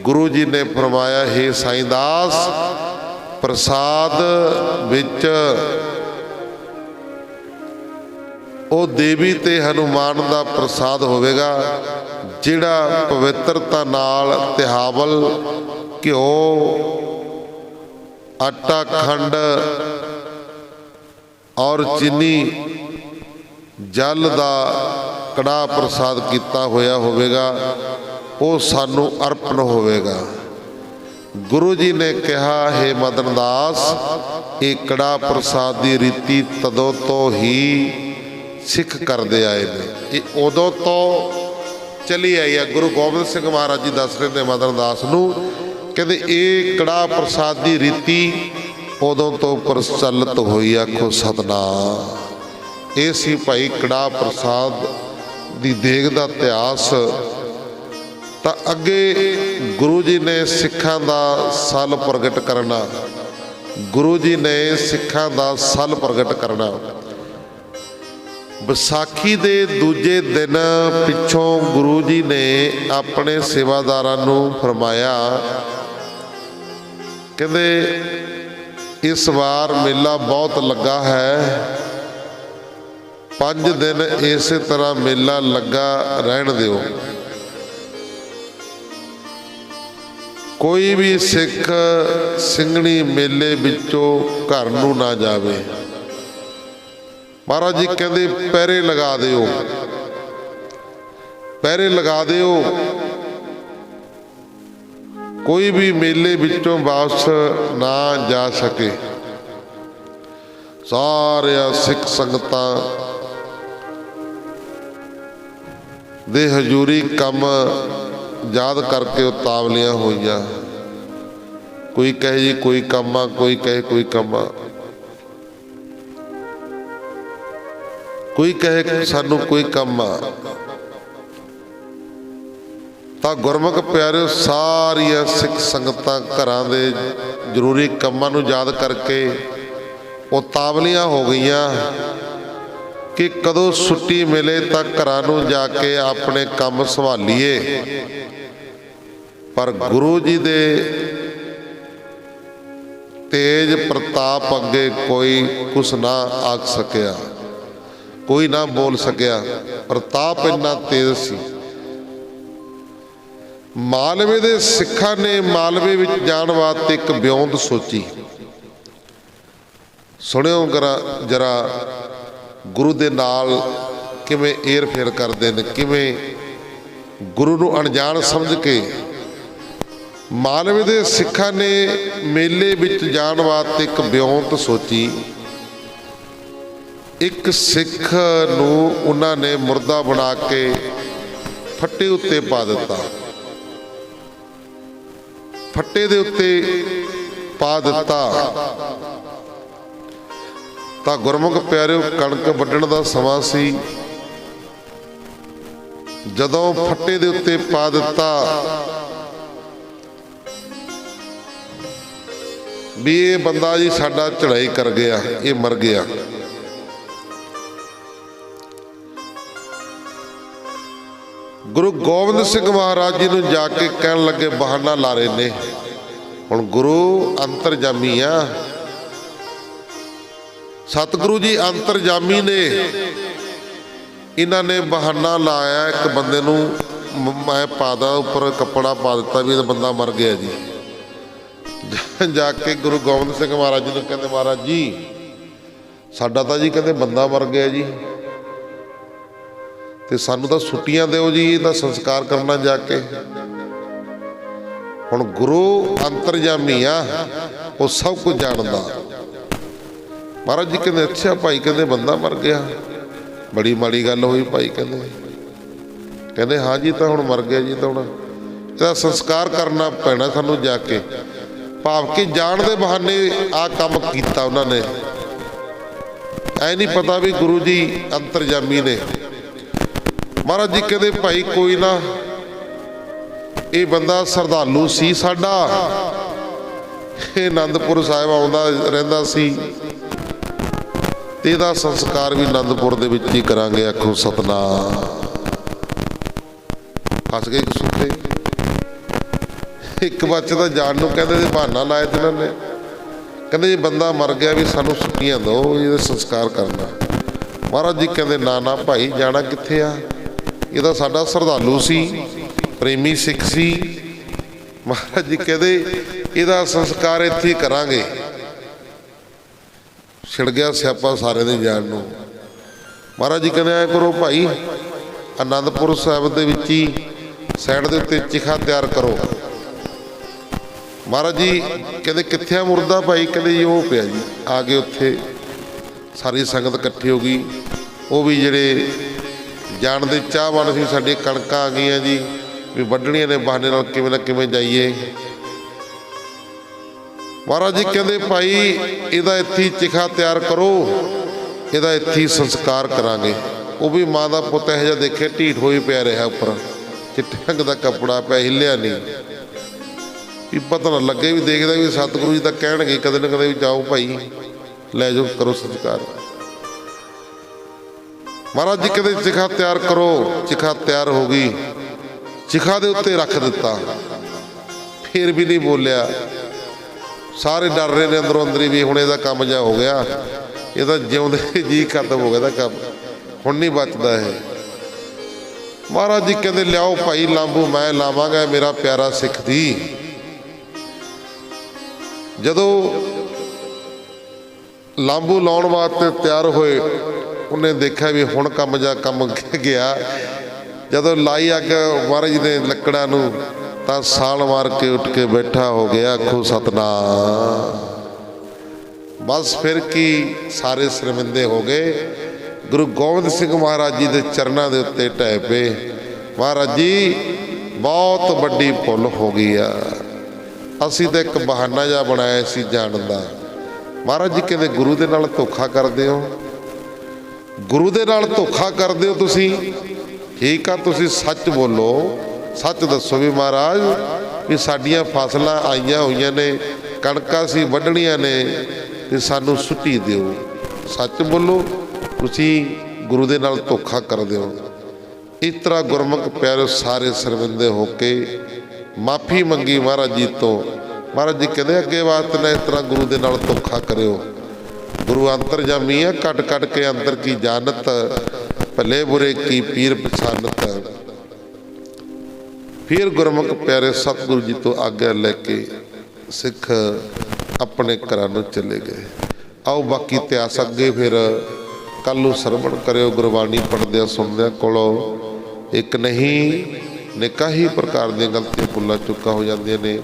ਗੁਰੂ ਜੀ ਨੇ ਫਰਮਾਇਆ, ਹੇ ਸਾਈਂ ਦਾਸ, ਪ੍ਰਸਾਦ ਵਿੱਚ ਉਹ ਦੇਵੀ ਤੇ ਹਨੂਮਾਨ ਦਾ ਪ੍ਰਸਾਦ ਹੋਵੇਗਾ, ਜਿਹੜਾ ਪਵਿੱਤਰਤਾ ਨਾਲ ਤਿਹਾਵਲ, ਘਿਓ, ਆਟਾ, ਖੰਡ ਔਰ ਚੀਨੀ, ਜਲ ਦਾ ਕੜਾਹ ਪ੍ਰਸਾਦ ਕੀਤਾ ਹੋਇਆ ਹੋਵੇਗਾ, ਉਹ ਸਾਨੂੰ ਅਰਪਣ ਹੋਵੇਗਾ। ਗੁਰੂ ਜੀ ਨੇ ਕਿਹਾ, ਹੇ ਮਦਨ ਦਾਸ, ਇਹ ਕੜਾਹ ਪ੍ਰਸਾਦ ਦੀ ਰੀਤੀ ਤਦੋਂ ਤੋਂ ਹੀ ਸਿੱਖ ਕਰਦੇ ਆਏ ਨੇ। ਇਹ ਉਦੋਂ ਤੋਂ ਚਲੀ ਆਈ ਆ। ਗੁਰੂ ਗੋਬਿੰਦ ਸਿੰਘ ਮਹਾਰਾਜ ਜੀ ਦੱਸ ਰਹੇ ਨੇ ਮਦਨ ਦਾਸ ਨੂੰ, ਕਹਿੰਦੇ ਇਹ ਕੜਾਹ ਪ੍ਰਸਾਦ ਦੀ ਰੀਤੀ ਉਦੋਂ ਤੋਂ ਪ੍ਰਚਲਿਤ ਹੋਈ। ਆਖੋ ਸਤਿਨਾਮ। ਇਹ ਸੀ ਭਾਈ ਕੜਾਹ ਪ੍ਰਸਾਦ ਦੀ ਦੇਗ ਦਾ ਇਤਿਹਾਸ। ਤਾਂ ਅੱਗੇ ਗੁਰੂ ਜੀ ਨੇ ਸਿੱਖਾਂ ਦਾ ਸਲ ਪ੍ਰਗਟ ਕਰਨਾ, ਗੁਰੂ ਜੀ ਨੇ ਸਿੱਖਾਂ ਦਾ ਸਲ ਪ੍ਰਗਟ ਕਰਨਾ। ਵਿਸਾਖੀ ਦੇ ਦੂਜੇ ਦਿਨ ਪਿੱਛੋਂ ਗੁਰੂ ਜੀ ਨੇ ਆਪਣੇ ਸੇਵਾਦਾਰਾਂ ਨੂੰ ਫਰਮਾਇਆ, ਕਹਿੰਦੇ ਇਸ ਵਾਰ ਮੇਲਾ ਬਹੁਤ ਲੱਗਾ ਹੈ, 5 ਦਿਨ ਇਸੇ ਤਰ੍ਹਾਂ ਮੇਲਾ ਲੱਗਾ ਰਹਿਣ ਦਿਓ। ਕੋਈ ਵੀ ਸਿੱਖ ਸਿੰਘਣੀ ਮੇਲੇ ਵਿੱਚੋਂ ਘਰ ਨੂੰ ਨਾ ਜਾਵੇ। ਮਹਾਰਾਜ ਜੀ ਕਹਿੰਦੇ ਪਹਿਰੇ ਲਗਾ ਦਿਓ, ਪਹਿਰੇ ਲਗਾ ਦਿਓ। ਕੋਈ ਵੀ ਮੇਲੇ ਵਿੱਚੋਂ ਵਾਪਸ ਨਾ ਜਾ ਸਕੇ। ਸਾਰਿਆਂ ਸਿੱਖ ਸੰਗਤਾਂ ਦੇ ਹਜ਼ੂਰੀ ਕੰਮ ਯਾਦ ਕਰਕੇ ਉਤਾਵਲੀਆਂ ਹੋਈਆਂ। ਕੋਈ ਕਹੇ ਜੀ ਕੋਈ ਕੰਮ ਆ, ਕੋਈ ਕਹੇ ਕੋਈ ਕੰਮ ਆ, ਕੋਈ ਕਹੇ ਸਾਨੂੰ ਕੋਈ ਕੰਮ ਆ। ਤਾਂ ਗੁਰਮੁਖ ਪਿਆਰਿਓ, ਸਾਰੀਆਂ ਸਿੱਖ ਸੰਗਤਾਂ ਘਰਾਂ ਦੇ ਜ਼ਰੂਰੀ ਕੰਮਾਂ ਨੂੰ ਯਾਦ ਕਰਕੇ ਉਤਾਵਲੀਆਂ ਹੋ ਗਈਆਂ ਕਿ ਕਦੋਂ ਛੁੱਟੀ ਮਿਲੇ ਤਾਂ ਘਰਾਂ ਨੂੰ ਜਾ ਕੇ ਆਪਣੇ ਕੰਮ ਸੰਭਾਲੀਏ। ਪਰ ਗੁਰੂ ਜੀ ਦੇ ਤੇਜ ਪ੍ਰਤਾਪ ਅੱਗੇ ਕੋਈ ਕੁਛ ਨਾ ਆਖ ਸਕਿਆ, ਕੋਈ ਨਾ ਬੋਲ ਸਕਿਆ। ਪ੍ਰਤਾਪ ਇੰਨਾ ਤੇਜ਼ ਸੀ। ਮਾਲਵੇ ਦੇ ਸਿੱਖਾਂ ਨੇ ਮਾਲਵੇ ਵਿੱਚ ਜਾਣ ਵਾਸਤੇ ਇੱਕ ਵਿਉਂਤ ਸੋਚੀ। ਸੁਣਿਓ ਜਰਾ ਗੁਰੂ ਦੇ ਨਾਲ ਕਿਵੇਂ ਏਰ ਫੇਰ ਕਰਦੇ ਨੇ, ਕਿਵੇਂ ਗੁਰੂ ਨੂੰ ਅਣਜਾਣ ਸਮਝ ਕੇ ਮਾਲਵੇ ਦੇ ਸਿੱਖਾਂ ਨੇ ਮੇਲੇ ਵਿੱਚ ਜਾਣ ਵਾਸਤੇ ਇੱਕ ਵਿਉਂਤ ਸੋਚੀ। ਇੱਕ ਸਿੱਖ ਨੂੰ ਉਹਨਾਂ ਨੇ ਮੁਰਦਾ ਬਣਾ ਕੇ ਫੱਟੇ ਉੱਤੇ ਪਾ ਦਿੱਤਾ, ਫੱਟੇ ਦੇ ਉੱਤੇ ਪਾ ਦਿੱਤਾ। ਤਾਂ ਗੁਰਮੁਖ ਪਿਆਰਿਓ, ਕਣਕ ਵੱਢਣ ਦਾ ਸਮਾਂ ਸੀ। ਜਦੋਂ ਫੱਟੇ ਦੇ ਉੱਤੇ ਪਾ ਦਿੱਤਾ ਵੀ ਇਹ ਬੰਦਾ ਜੀ ਸਾਡਾ ਚੜ੍ਹਾਈ ਕਰ ਗਿਆ, ਇਹ ਮਰ ਗਿਆ। ਗੁਰੂ ਗੋਬਿੰਦ ਸਿੰਘ ਮਹਾਰਾਜ ਜੀ ਨੂੰ ਜਾ ਕੇ ਕਹਿਣ ਲੱਗੇ, ਬਹਾਨਾ ਲਾ ਰਹੇ ਨੇ। ਹੁਣ ਗੁਰੂ ਅੰਤਰਜਾਮੀ ਆ, ਸਤਿਗੁਰੂ ਜੀ ਅੰਤਰਜਾਮੀ ਨੇ। ਇਹਨਾਂ ਨੇ ਬਹਾਨਾ ਲਾਇਆ ਇੱਕ ਬੰਦੇ ਨੂੰ, ਮੈਂ ਪਾਦਾ ਉੱਪਰ ਕੱਪੜਾ ਪਾ ਦਿੱਤਾ ਵੀ ਇਹ ਬੰਦਾ ਮਰ ਗਿਆ ਜੀ। ਜਾ ਕੇ ਗੁਰੂ ਗੋਬਿੰਦ ਸਿੰਘ ਮਹਾਰਾਜ ਜੀ ਨੂੰ ਕਹਿੰਦੇ, ਮਹਾਰਾਜ ਜੀ ਸਾਡਾ ਤਾਂ ਜੀ ਕਹਿੰਦੇ ਬੰਦਾ ਮਰ ਗਿਆ ਜੀ, ਤੇ ਸਾਨੂੰ ਤਾਂ ਛੁੱਟੀਆਂ ਦਿਓ ਜੀ, ਇਹਦਾ ਸੰਸਕਾਰ ਕਰਨਾ ਜਾ ਕੇ। ਹੁਣ ਗੁਰੂ ਅੰਤਰਜਾਮੀ ਆ, ਉਹ ਸਭ ਕੁਝ ਜਾਣਦਾ। ਮਹਾਰਾਜ ਜੀ ਕਹਿੰਦੇ, ਅੱਛਾ ਭਾਈ, ਕਹਿੰਦੇ ਬੰਦਾ ਮਰ ਗਿਆ, ਬੜੀ ਮਾੜੀ ਗੱਲ ਹੋਈ ਭਾਈ। ਕਹਿੰਦੇ ਹਾਂ ਜੀ, ਤਾਂ ਹੁਣ ਮਰ ਗਿਆ ਜੀ, ਤਾਂ ਹੁਣ ਇਹਦਾ ਸੰਸਕਾਰ ਕਰਨਾ ਪੈਣਾ ਸਾਨੂੰ ਜਾ ਕੇ। ਭਾਵ ਕਿ ਜਾਣ ਦੇ ਬਹਾਨੇ ਆਹ ਕੰਮ ਕੀਤਾ ਉਹਨਾਂ ਨੇ। ਐ ਨਹੀਂ ਪਤਾ ਵੀ ਗੁਰੂ ਜੀ ਅੰਤਰਜਾਮੀ ਨੇ। ਮਹਾਰਾਜ ਜੀ ਕਹਿੰਦੇ ਭਾਈ ਕੋਈ ਨਾ, ਇਹ ਬੰਦਾ ਸ਼ਰਧਾਲੂ ਸੀ ਸਾਡਾ, ਇਹ ਅਨੰਦਪੁਰ ਸਾਹਿਬ ਆਉਂਦਾ ਰਹਿੰਦਾ ਸੀ ਤੇ ਇਹਦਾ ਸੰਸਕਾਰ ਵੀ ਅਨੰਦਪੁਰ ਦੇ ਵਿੱਚ ਹੀ ਕਰਾਂਗੇ। ਆਖੋ ਸਤਨਾਮ। ਫਸ ਗਏ ਸੁੱਤੇ। ਇੱਕ ਬੱਚੇ ਤਾਂ ਜਾਣ ਨੂੰ ਕਹਿੰਦੇ ਤੇ ਬਹਾਨਾ ਲਾਇਆ ਤੇ ਇਹਨਾਂ ਨੇ, ਕਹਿੰਦੇ ਜੇ ਬੰਦਾ ਮਰ ਗਿਆ ਵੀ ਸਾਨੂੰ ਛੁੱਟੀਆਂ ਦਿਓ, ਇਹਦਾ ਸੰਸਕਾਰ ਕਰਨਾ। ਮਹਾਰਾਜ ਜੀ ਕਹਿੰਦੇ ਨਾ ਨਾ ਭਾਈ, ਜਾਣਾ ਕਿੱਥੇ ਆ, ਇਹ ਤਾਂ ਸਾਡਾ ਸ਼ਰਧਾਲੂ ਸੀ, ਪ੍ਰੇਮੀ ਸਿੱਖ ਸੀ। ਮਹਾਰਾਜ ਜੀ ਕਹਿੰਦੇ ਇਹਦਾ ਸੰਸਕਾਰ ਇੱਥੇ ਹੀ ਕਰਾਂਗੇ। ਛਿੜ ਗਿਆ ਸਿਆਪਾ ਸਾਰੇ ਦੇ ਜਾਣ ਨੂੰ। ਮਹਾਰਾਜ ਜੀ ਕਹਿੰਦੇ ਐ ਕਰੋ ਭਾਈ, ਅਨੰਦਪੁਰ ਸਾਹਿਬ ਦੇ ਵਿੱਚ ਹੀ ਸਾਈਡ ਦੇ ਉੱਤੇ ਚਿਖਾ ਤਿਆਰ ਕਰੋ। ਮਹਾਰਾਜ ਜੀ ਕਹਿੰਦੇ ਕਿੱਥੇ ਆ ਮੁਰਦਾ ਭਾਈ? ਕਹਿੰਦੇ ਜੀ ਉਹ ਪਿਆ ਜੀ। ਆ ਕੇ ਉੱਥੇ ਸਾਰੀ ਸੰਗਤ ਇਕੱਠੀ ਹੋ ਗਈ। ਉਹ ਵੀ ਜਿਹੜੇ ਜਾਣ ਦੇ ਚਾਹਵਾਨ ਸੀ, ਸਾਡੇ ਕਣਕਾਂ ਆ ਗਈਆਂ ਜੀ, ਵੀ ਵੱਢਣੀਆਂ ਨੇ, ਬਹਾਨੇ ਨਾਲ ਕਿਵੇਂ ਨਾ ਕਿਵੇਂ ਜਾਈਏ। ਮਹਾਰਾਜ ਜੀ ਕਹਿੰਦੇ ਭਾਈ ਇਹਦਾ ਇੱਥੇ ਚਿਖਾ ਤਿਆਰ ਕਰੋ, ਇਹਦਾ ਇੱਥੇ ਸੰਸਕਾਰ ਕਰਾਂਗੇ। ਉਹ ਵੀ ਮਾਂ ਦਾ ਪੁੱਤ ਇਹੋ ਜਿਹਾ ਦੇਖੇ, ਢੀਠ ਹੋਈ ਪਿਆ ਰਿਹਾ ਉੱਪਰ, ਚਿੱਟੇ ਰੰਗ ਦਾ ਕੱਪੜਾ ਪਿਆ, ਹਿੱਲਿਆ ਨਹੀਂ ਵੀ ਪਤਾ ਨਾ ਲੱਗੇ ਵੀ ਦੇਖਦਾ ਵੀ ਸਤਿਗੁਰੂ ਜੀ ਤਾਂ ਕਹਿਣਗੇ ਕਦੇ ਨਾ ਕਦੇ ਵੀ ਜਾਓ ਭਾਈ, ਲੈ ਜਾਓ, ਕਰੋ ਸੰਸਕਾਰ। ਮਹਾਰਾਜ ਜੀ ਕਹਿੰਦੇ ਚਿਖਾ ਤਿਆਰ ਕਰੋ। ਚਿਖਾ ਤਿਆਰ ਹੋ ਗਈ, ਚਿਖਾ ਦੇ ਉੱਤੇ ਰੱਖ ਦਿੱਤਾ, ਫਿਰ ਵੀ ਨਹੀਂ ਬੋਲਿਆ। ਸਾਰੇ ਡਰ ਰਹੇ ਨੇ ਅੰਦਰੋਂ ਅੰਦਰੀ ਵੀ ਹੁਣ ਇਹਦਾ ਕੰਮ ਜਾ ਹੋ ਗਿਆ, ਇਹਦਾ ਜਿਉਂਦੇ ਜੀ ਖਤਮ ਹੋ ਗਿਆ ਇਹਦਾ ਕੰਮ, ਹੁਣ ਨਹੀਂ ਬਚਦਾ ਇਹ। ਮਹਾਰਾਜ ਜੀ ਕਹਿੰਦੇ ਲਿਆਓ ਭਾਈ ਲਾਂਬੂ, ਮੈਂ ਲਾਵਾਂਗਾ ਮੇਰਾ ਪਿਆਰਾ ਸਿੱਖ ਦੀ। ਜਦੋਂ ਲਾਂਬੂ ਲਾਉਣ ਵਾਸਤੇ ਤਿਆਰ ਹੋਏ, ਉਹਨੇ ਦੇਖਿਆ ਵੀ ਹੁਣ ਕੰਮ ਗਿਆ। ਜਦੋਂ ਲਾਈ ਅੱਗ ਮਹਾਰਾਜ ਜੀ ਨੇ ਲੱਕੜਾਂ ਨੂੰ, ਤਾਂ ਸਾਲ ਮਾਰ ਕੇ ਉੱਠ ਕੇ ਬੈਠਾ ਹੋ ਗਿਆ। ਆਖੋ ਸਤਨਾਮ। ਬਸ ਫਿਰ ਕੀ, ਸਾਰੇ ਸ਼ਰਮਿੰਦੇ ਹੋ ਗਏ। ਗੁਰੂ ਗੋਬਿੰਦ ਸਿੰਘ ਮਹਾਰਾਜ ਜੀ ਦੇ ਚਰਨਾਂ ਦੇ ਉੱਤੇ ਢਹਿ ਪਏ। ਮਹਾਰਾਜ ਜੀ ਬਹੁਤ ਵੱਡੀ ਭੁੱਲ ਹੋ ਗਈ ਆ, ਅਸੀਂ ਤਾਂ ਇੱਕ ਬਹਾਨਾ ਜਿਹਾ ਬਣਾਇਆ ਸੀ ਜਾਣ ਦਾ। ਮਹਾਰਾਜ ਜੀ ਕਹਿੰਦੇ ਗੁਰੂ ਦੇ ਨਾਲ ਧੋਖਾ ਕਰਦੇ ਹੋ, ਗੁਰੂ ਦੇ ਨਾਲ ਧੋਖਾ ਕਰਦੇ ਹੋ ਤੁਸੀਂ। ਠੀਕ ਆ, ਤੁਸੀਂ ਸੱਚ ਬੋਲੋ, ਸੱਚ ਦੱਸੋ ਵੀ ਮਹਾਰਾਜ ਵੀ ਸਾਡੀਆਂ ਫਸਲਾਂ ਆਈਆਂ ਹੋਈਆਂ ਨੇ, ਕਣਕਾਂ ਸੀ ਵੱਢਣੀਆਂ ਨੇ, ਤੇ ਸਾਨੂੰ ਛੁੱਟੀ ਦਿਓ। ਸੱਚ ਬੋਲੋ, ਤੁਸੀਂ ਗੁਰੂ ਦੇ ਨਾਲ ਧੋਖਾ ਕਰਦੇ ਹੋ। ਇਸ ਤਰ੍ਹਾਂ ਗੁਰਮੁਖ ਪਿਆਰੇ ਸਾਰੇ ਸ਼ਰਮਿੰਦੇ ਹੋ ਕੇ ਮਾਫੀ ਮੰਗੀ ਮਹਾਰਾਜ ਜੀ ਤੋਂ। ਮਹਾਰਾਜ ਜੀ ਕਹਿੰਦੇ ਅੱਗੇ ਵਾਸਤੇ ਨਾ ਇਸ ਤਰ੍ਹਾਂ ਗੁਰੂ ਦੇ ਨਾਲ ਧੋਖਾ ਕਰਿਓ। ਗੁਰੂ ਅੰਤਰਜਾਮੀ ਹੈ, ਕੱਟ ਕੱਟ ਕੇ ਅੰਦਰ ਕੀ ਜਾਣਤ, ਭਲੇ ਬੁਰੇ ਕੀ ਪੀਰ ਪਛਾਨਤ। ਫਿਰ ਗੁਰਮੁਖ ਪਿਆਰੇ ਸਤਿਗੁਰੂ ਜੀ ਤੋਂ ਆਗਿਆ ਲੈ ਕੇ ਸਿੱਖ ਆਪਣੇ ਘਰਾਂ ਨੂੰ ਚਲੇ ਗਏ। ਆਓ ਬਾਕੀ ਇਤਿਹਾਸ ਅੱਗੇ ਫਿਰ ਕੱਲ੍ਹ ਨੂੰ ਸਰਵਣ ਕਰਿਓ। ਗੁਰਬਾਣੀ ਪੜ੍ਹਦਿਆਂ ਸੁਣਦਿਆਂ ਕੋਲੋਂ ਇੱਕ ਨਹੀਂ ਅਨੇਕਾਂ ਹੀ ਪ੍ਰਕਾਰ ਦੀਆਂ ਗਲਤੀਆਂ ਭੁੱਲਾਂ ਚੁੱਕਾਂ ਹੋ ਜਾਂਦੀਆਂ ਨੇ।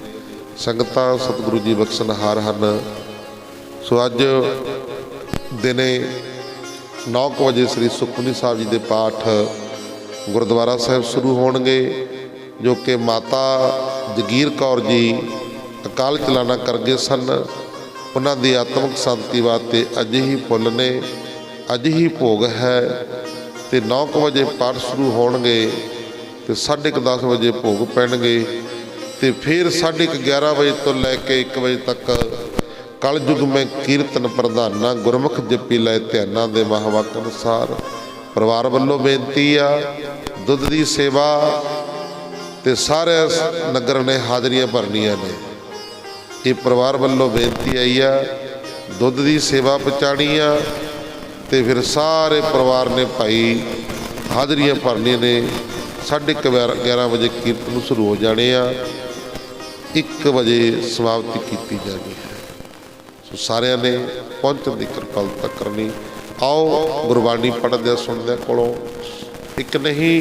ਸੰਗਤਾਂ ਸਤਿਗੁਰੂ ਜੀ ਬਖਸ਼ਣਹਾਰ ਹਨ। ਸੋ ਅੱਜ ਦਿਨੇ 9 ਵਜੇ ਸ੍ਰੀ ਸੁਖਮਨੀ ਸਾਹਿਬ ਜੀ ਦੇ ਪਾਠ ਗੁਰਦੁਆਰਾ ਸਾਹਿਬ ਸ਼ੁਰੂ ਹੋਣਗੇ, ਜੋ ਕਿ ਮਾਤਾ ਜਗੀਰ ਕੌਰ ਜੀ ਅਕਾਲ ਚਲਾਣਾ ਕਰ ਗਏ ਸਨ। ਉਹਨਾਂ ਦੀ ਆਤਮਿਕ ਸ਼ਾਂਤੀ ਵਾਸਤੇ ਅੱਜ ਹੀ ਫੁੱਲ ਨੇ, ਅੱਜ ਹੀ ਭੋਗ ਹੈ। ਤੇ 9 ਵਜੇ ਪਾਠ ਸ਼ੁਰੂ ਹੋਣਗੇ ਤੇ 10:30 ਵਜੇ ਭੋਗ ਪੈਣਗੇ। ਤੇ ਫਿਰ 11:30 ਵਜੇ ਤੋਂ ਲੈ ਕੇ 1 ਵਜੇ ਤੱਕ ਕਲਯੁਗ ਮੈਂ ਕੀਰਤਨ ਪ੍ਰਧਾਨਾ ਗੁਰਮੁਖ ਜਪੀ ਲੈ ਧਿਆਨਾਂ ਦੇ ਮਹਾਵਾਕ ਅਨੁਸਾਰ ਪਰਿਵਾਰ ਵੱਲੋਂ ਬੇਨਤੀ ਆ, ਦੁੱਧ ਦੀ ਸੇਵਾ ਤੇ ਸਾਰੇ ਨਗਰ ਨੇ ਹਾਜ਼ਰੀਆਂ ਭਰਨੀਆਂ ਨੇ। ਇਹ ਪਰਿਵਾਰ ਵੱਲੋਂ ਬੇਨਤੀ ਆਈ ਆ, ਦੁੱਧ ਦੀ ਸੇਵਾ ਪਹੁੰਚਾਉਣੀ ਆ ਤੇ ਫਿਰ ਸਾਰੇ ਪਰਿਵਾਰ ਨੇ ਭਾਈ ਹਾਜ਼ਰੀਆਂ ਭਰਨੀਆਂ ਨੇ। 11:30 ਵਜੇ ਕੀਰਤਨ ਸ਼ੁਰੂ ਹੋ ਜਾਣੇ ਆ, 1 ਵਜੇ ਸਮਾਪਤੀ ਕੀਤੀ ਜਾਣੀ ਹੈ। ਸੋ ਸਾਰਿਆਂ ਨੇ ਪਹੁੰਚਣ ਦੀ ਕਿਰਪਾਲਤਾ ਕਰਨੀ। ਆਓ ਗੁਰਬਾਣੀ ਪੜ੍ਹਦਿਆਂ ਸੁਣਦਿਆਂ ਕੋਲੋਂ ਇੱਕ ਨਹੀਂ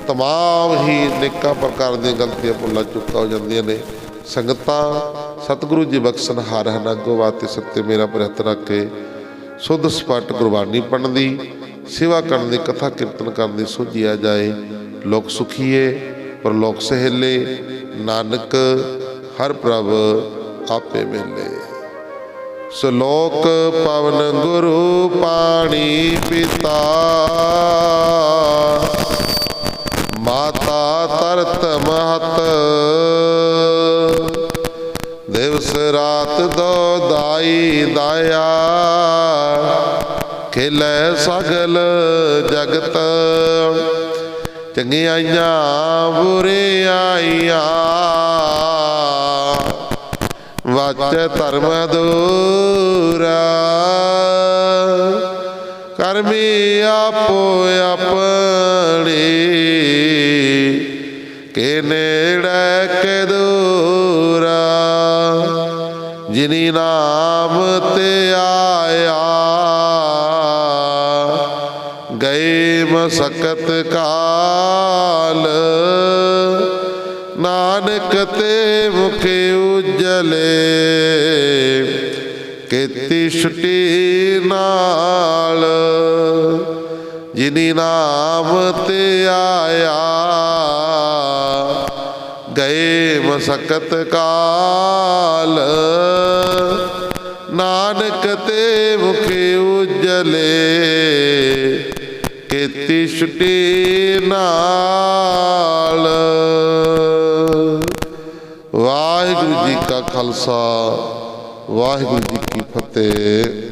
ਤਮਾਮ ਹੀ ਅਨੇਕਾਂ ਪ੍ਰਕਾਰ ਦੀਆਂ ਗਲਤੀਆਂ ਭੁੱਲਾਂ ਚੁੱਕਾਂ ਹੋ ਜਾਂਦੀਆਂ ਨੇ। ਸੰਗਤਾਂ ਸਤਿਗੁਰੂ ਜੀ ਬਖਸ਼ਣਹਾਰ ਹਨ। ਅੱਗੋਂ ਵਾਸਤੇ ਸੱਤੇ ਮੇਰਾ ਪ੍ਰਯਤਨ ਰੱਖ ਕੇ ਸੁੱਧ ਸਪੱਟ ਗੁਰਬਾਣੀ ਪੜ੍ਹਨ ਦੀ, ਸੇਵਾ ਕਰਨ ਦੀ, ਕਥਾ ਕੀਰਤਨ ਕਰਨ ਦੀ ਸੋਝੀ ਆ ਜਾਏ। ਲੋਕ ਸੁਖੀਏ ਪਰਲੋਕ ਸਹੇਲੇ, ਨਾਨਕ ਹਰ ਪ੍ਰਭ ਆਪੇ ਮਿਲੇ। ਸ਼ਲੋਕ ਪਵਨ ਗੁਰੂ ਪਾਣੀ ਪਿਤਾ, ਮਾਤਾ ਤਰਤ ਮਹਤ, ਦਿਵਸ ਰਾਤ ਦੋ ਦਾਈ ਦਾਇਆ, ਖੇਲੇ ਸਗਲ ਜਗਤ। ਚੰਗਿਆਈਆਂ ਬੁਰਿਆਈਆਂ, ਵਾਚੈ ਧਰਮ ਅਧੂਰਾ, ਕਰਮੀ ਆਪੋ ਆਪਣੀ, ਕੇ ਨੇੜੇ ਕੇ ਦੂਰਾ। ਜਿਨੀ ਨਾਮ ਤੇ ਆਇਆ, ਗਏ ਮਸਕਤ ਕਾਲ, ਨਾਨਕ ਤੇ ਮੁਖ ਉਜਲੇ, ਕੀਤੀ ਛੁਟੀ ਨਾਲ। ਜਿਨੀ ਨਾਮ ਤੇ ਆਇਆ, ਗਏ ਮਸਕਤ ਕਾਲ, ਨਾਨਕ ਤੇ ਮੁਖ ਉਜਲੇ, ਕੀਤੀ ਛੁਟੀ ਨਾਲ। ਵਾਹਿਗੁਰੂ ਜੀ ਕਾ ਖਾਲਸਾ, ਵਾਹਿਗੁਰੂ ਜੀ ਕੀ ਫਤਿਹ।